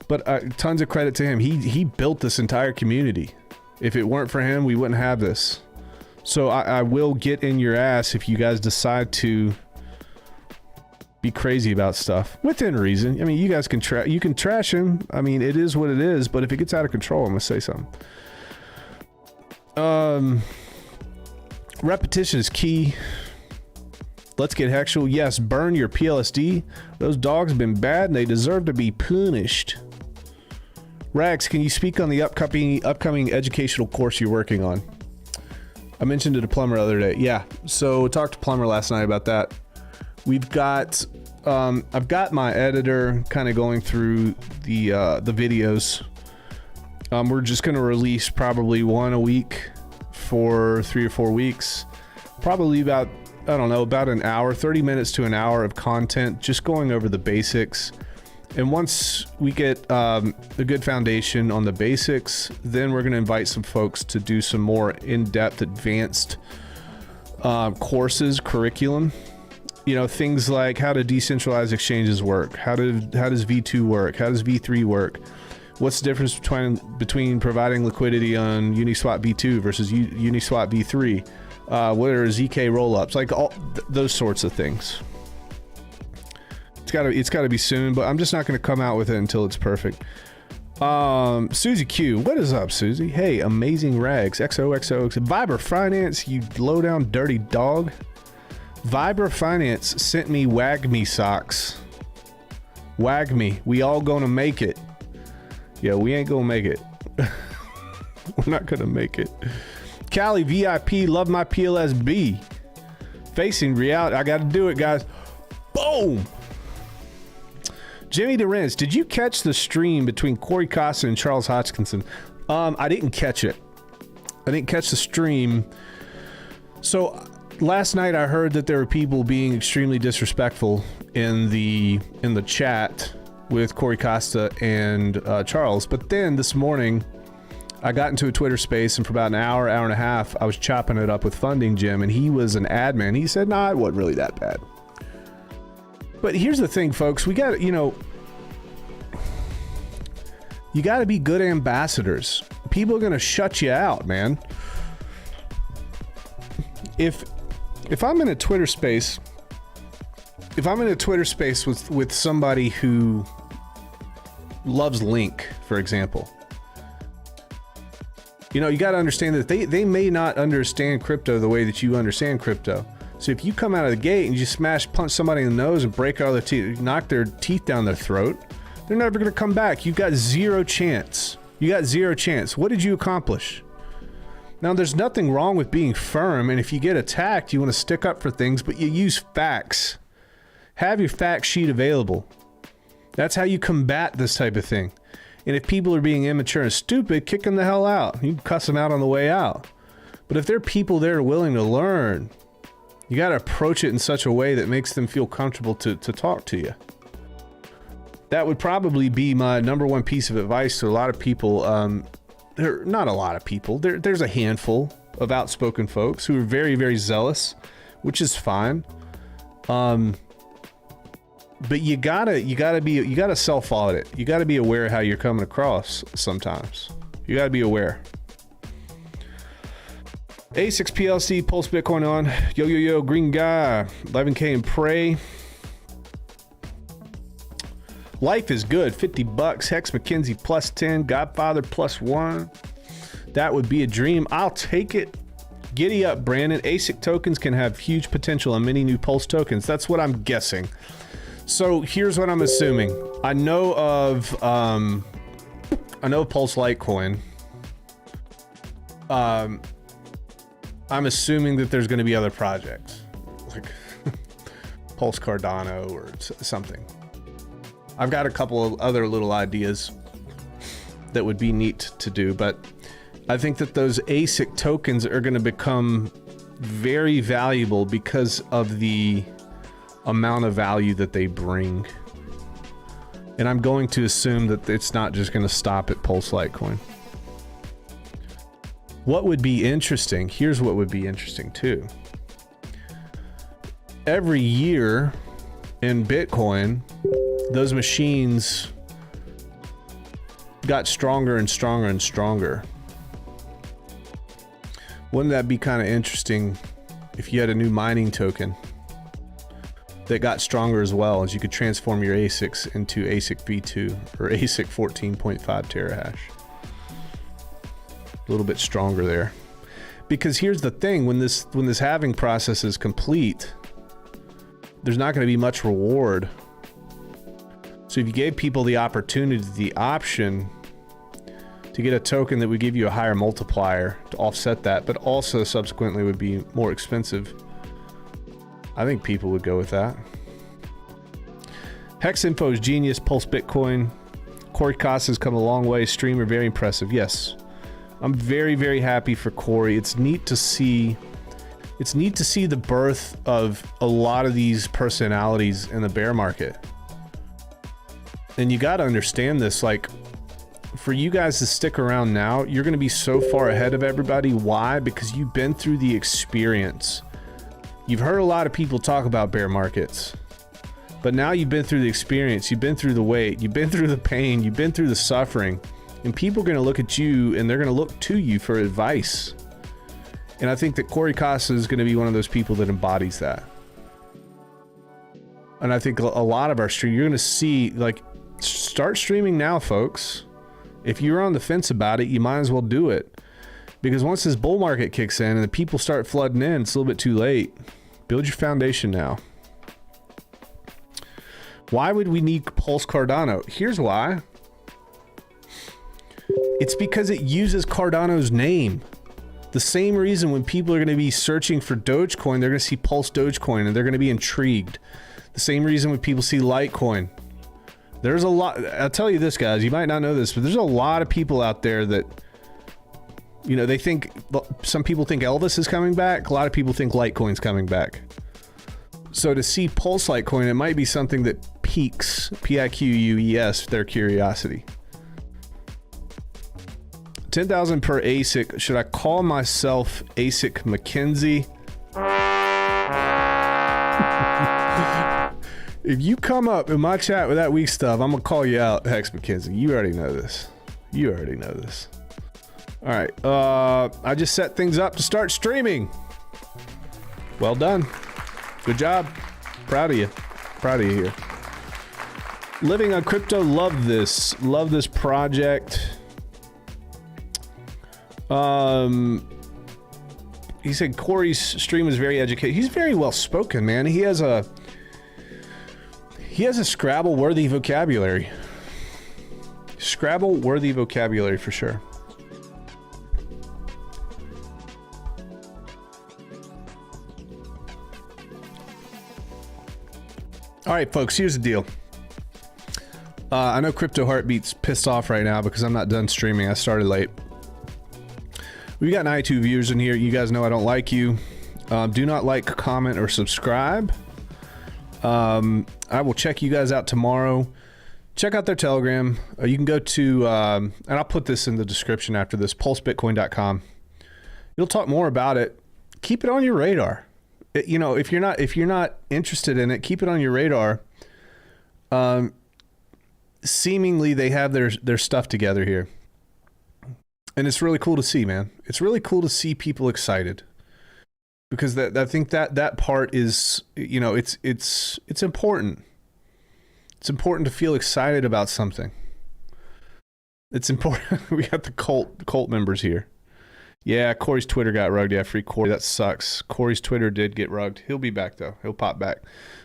But tons of credit to him. He built this entire community. If it weren't for him, we wouldn't have this. So I will get in your ass if you guys decide to be crazy about stuff within reason. I mean, you guys can trash him. I mean, it is what it is, but if it gets out of control, I'm gonna say something. Repetition is key. Let's get hexual. Yes, burn your PLSD. Those dogs have been bad and they deserve to be punished. Rags, can you speak on the upcoming educational course you're working on? I mentioned it to Plumber the other day. Yeah, so talked to Plumber last night about that. We've got, I've got my editor kind of going through the videos. We're just going to release probably one a week for 3 or 4 weeks. Probably about, I don't know, about an hour, 30 minutes to an hour of content, just going over the basics. And once we get a good foundation on the basics, then we're going to invite some folks to do some more in-depth, advanced courses, curriculum. You know, things like how do decentralized exchanges work? How does V2 work? How does V3 work? What's the difference between providing liquidity on Uniswap V2 versus Uniswap V3? What are ZK rollups? Like all those sorts of things. It's gotta be soon, but I'm just not gonna come out with it until it's perfect. Susie Q, what is up, Susie? Hey, amazing rags, XOXO, Viber Finance, you low down dirty dog. Viber Finance sent me Wag Me socks. Wag Me, we all gonna make it. Yeah, we ain't gonna make it. We're not gonna make it. Cali VIP, love my PLSB. Facing reality, I gotta do it, guys. Boom! Jimmy DeRenz, did you catch the stream between Corey Costa and Charles Hodgkinson? I didn't catch it. I didn't catch the stream. So last night I heard that there were people being extremely disrespectful in the chat with Corey Costa and Charles. But then this morning I got into a Twitter space, and for about an hour and a half, I was chopping it up with Funding Jim, and he was an admin. He said, nah, it wasn't really that bad. But here's the thing, folks. We got, you know, you got to be good ambassadors. People are going to shut you out, man. If I'm in a Twitter space, with somebody who loves Link, for example, you know, you got to understand that they may not understand crypto the way that you understand crypto. So if you come out of the gate and you punch somebody in the nose and break all their teeth, knock their teeth down their throat, they're never going to come back. You've got zero chance. You got zero chance. What did you accomplish? Now, there's nothing wrong with being firm, and if you get attacked, you want to stick up for things, but you use facts. Have your fact sheet available. That's how you combat this type of thing. And if people are being immature and stupid, kick them the hell out. You can cuss them out on the way out. But if there are people there willing to learn, you got to approach it in such a way that makes them feel comfortable to talk to you. That would probably be my number one piece of advice to a lot of people. Not a lot of people. There's a handful of outspoken folks who are very, very zealous, which is fine. But you gotta self-audit. You gotta be aware of how you're coming across sometimes. You gotta be aware. A6 PLC, PulseBitcoin on. Yo, green guy. 11K and pray. Life is good. $50. Hex McKenzie plus 10. Godfather plus 1. That would be a dream. I'll take it. Giddy up, Brandon. ASIC tokens can have huge potential on many new Pulse tokens. That's what I'm guessing. So here's what I'm assuming. I know of Pulse Litecoin. I'm assuming that there's going to be other projects like Pulse Cardano or something. I've got a couple of other little ideas that would be neat to do, but I think that those ASIC tokens are going to become very valuable because of the amount of value that they bring. And I'm going to assume that it's not just going to stop at Pulse Litecoin. What would be interesting, here's what would be interesting too. Every year in Bitcoin, those machines got stronger and stronger and stronger. Wouldn't that be kind of interesting if you had a new mining token that got stronger as well, as you could transform your ASICs into ASIC V2 or ASIC 14.5 terahash? A little bit stronger there. Because here's the thing, when this halving process is complete, there's not going to be much reward. So if you gave people the opportunity, the option to get a token that would give you a higher multiplier to offset that, but also subsequently would be more expensive, I think people would go with that. Hex Info is genius. PulseBitcoin. Corey Costa has come a long way. Streamer, very impressive. Yes. I'm very, very happy for Corey. It's neat to see. It's neat to see the birth of a lot of these personalities in the bear market. And you got to understand this, like, for you guys to stick around now, you're going to be so far ahead of everybody. Why? Because you've been through the experience. You've heard a lot of people talk about bear markets, but now you've been through the experience. You've been through the wait. You've been through the pain. You've been through the suffering. And people are going to look at you and they're going to look to you for advice. And I think that Corey Costa is going to be one of those people that embodies that. And I think a lot of our stream, you're going to see, like, start streaming now, folks. If you're on the fence about it, you might as well do it. Because once this bull market kicks in and the people start flooding in, it's a little bit too late. Build your foundation now. Why would we need Pulse Cardano? Here's why. It's because it uses Cardano's name. The same reason when people are going to be searching for Dogecoin, they're going to see Pulse Dogecoin and they're going to be intrigued. The same reason when people see Litecoin. There's a lot, I'll tell you this, guys, you might not know this, but there's a lot of people out there that, you know, they think, some people think Elvis is coming back. A lot of people think Litecoin's coming back. So to see Pulse Litecoin, it might be something that piques, P-I-Q-U-E-S, their curiosity. 10,000 per ASIC. Should I call myself ASIC McKenzie? If you come up in my chat with that weak stuff, I'm gonna call you out, Hex McKenzie. You already know this. You already know this. All right, I just set things up to start streaming. Well done. Good job. Proud of you. Proud of you here. Living on Crypto, love this. Love this project. He said Corey's stream is very educated. He's very well spoken, man. He has a Scrabble worthy vocabulary. Scrabble worthy vocabulary for sure. All right, folks, here's the deal. I know Crypto Heartbeat's pissed off right now because I'm not done streaming. I started late. We got 92 viewers in here. You guys know I don't like you. Do not like, comment, or subscribe. I will check you guys out tomorrow. Check out their Telegram. You can go to, and I'll put this in the description after this, PulseBitcoin.com. You'll talk more about it. Keep it on your radar. You know, if you're not interested in it, keep it on your radar. Seemingly they have their stuff together here. And it's really cool to see, man. It's really cool to see people excited. Because I think that part is, you know, it's important. It's important to feel excited about something. It's important. We got the cult members here. Yeah, Corey's Twitter got rugged. Yeah, free Corey. That sucks. Corey's Twitter did get rugged. He'll be back, though. He'll pop back.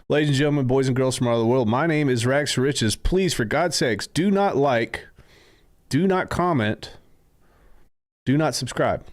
Ladies and gentlemen, boys and girls from all over the world, my name is Rags to Riches. Please, for God's sakes, do not like, do not comment, do not subscribe.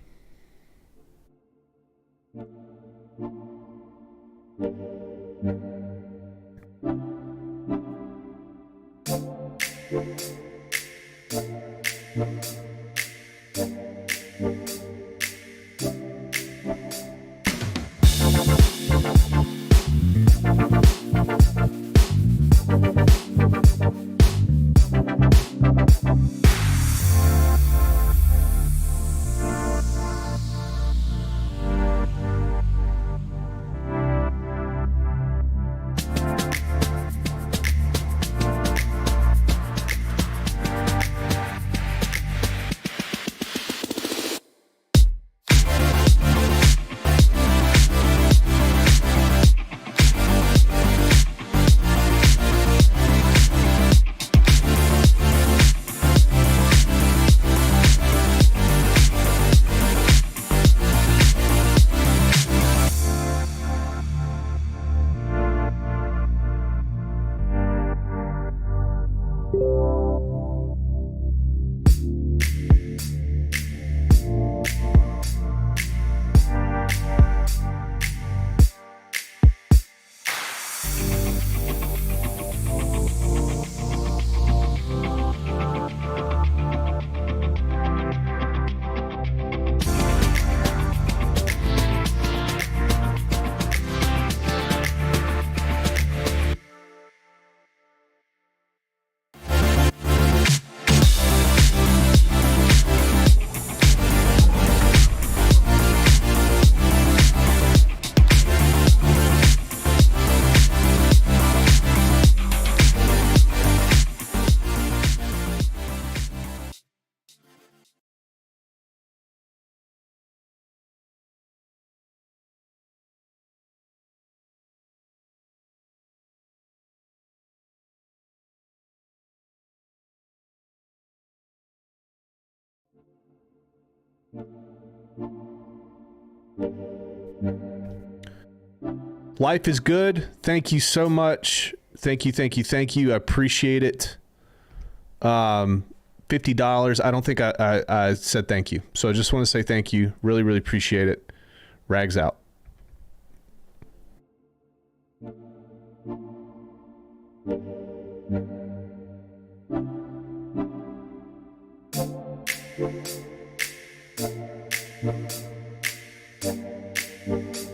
Life is good. Thank you so much. Thank you. I appreciate it. $50. I don't think I said thank you. So I just want to say thank you. Really, really appreciate it. Rags out. Thank you.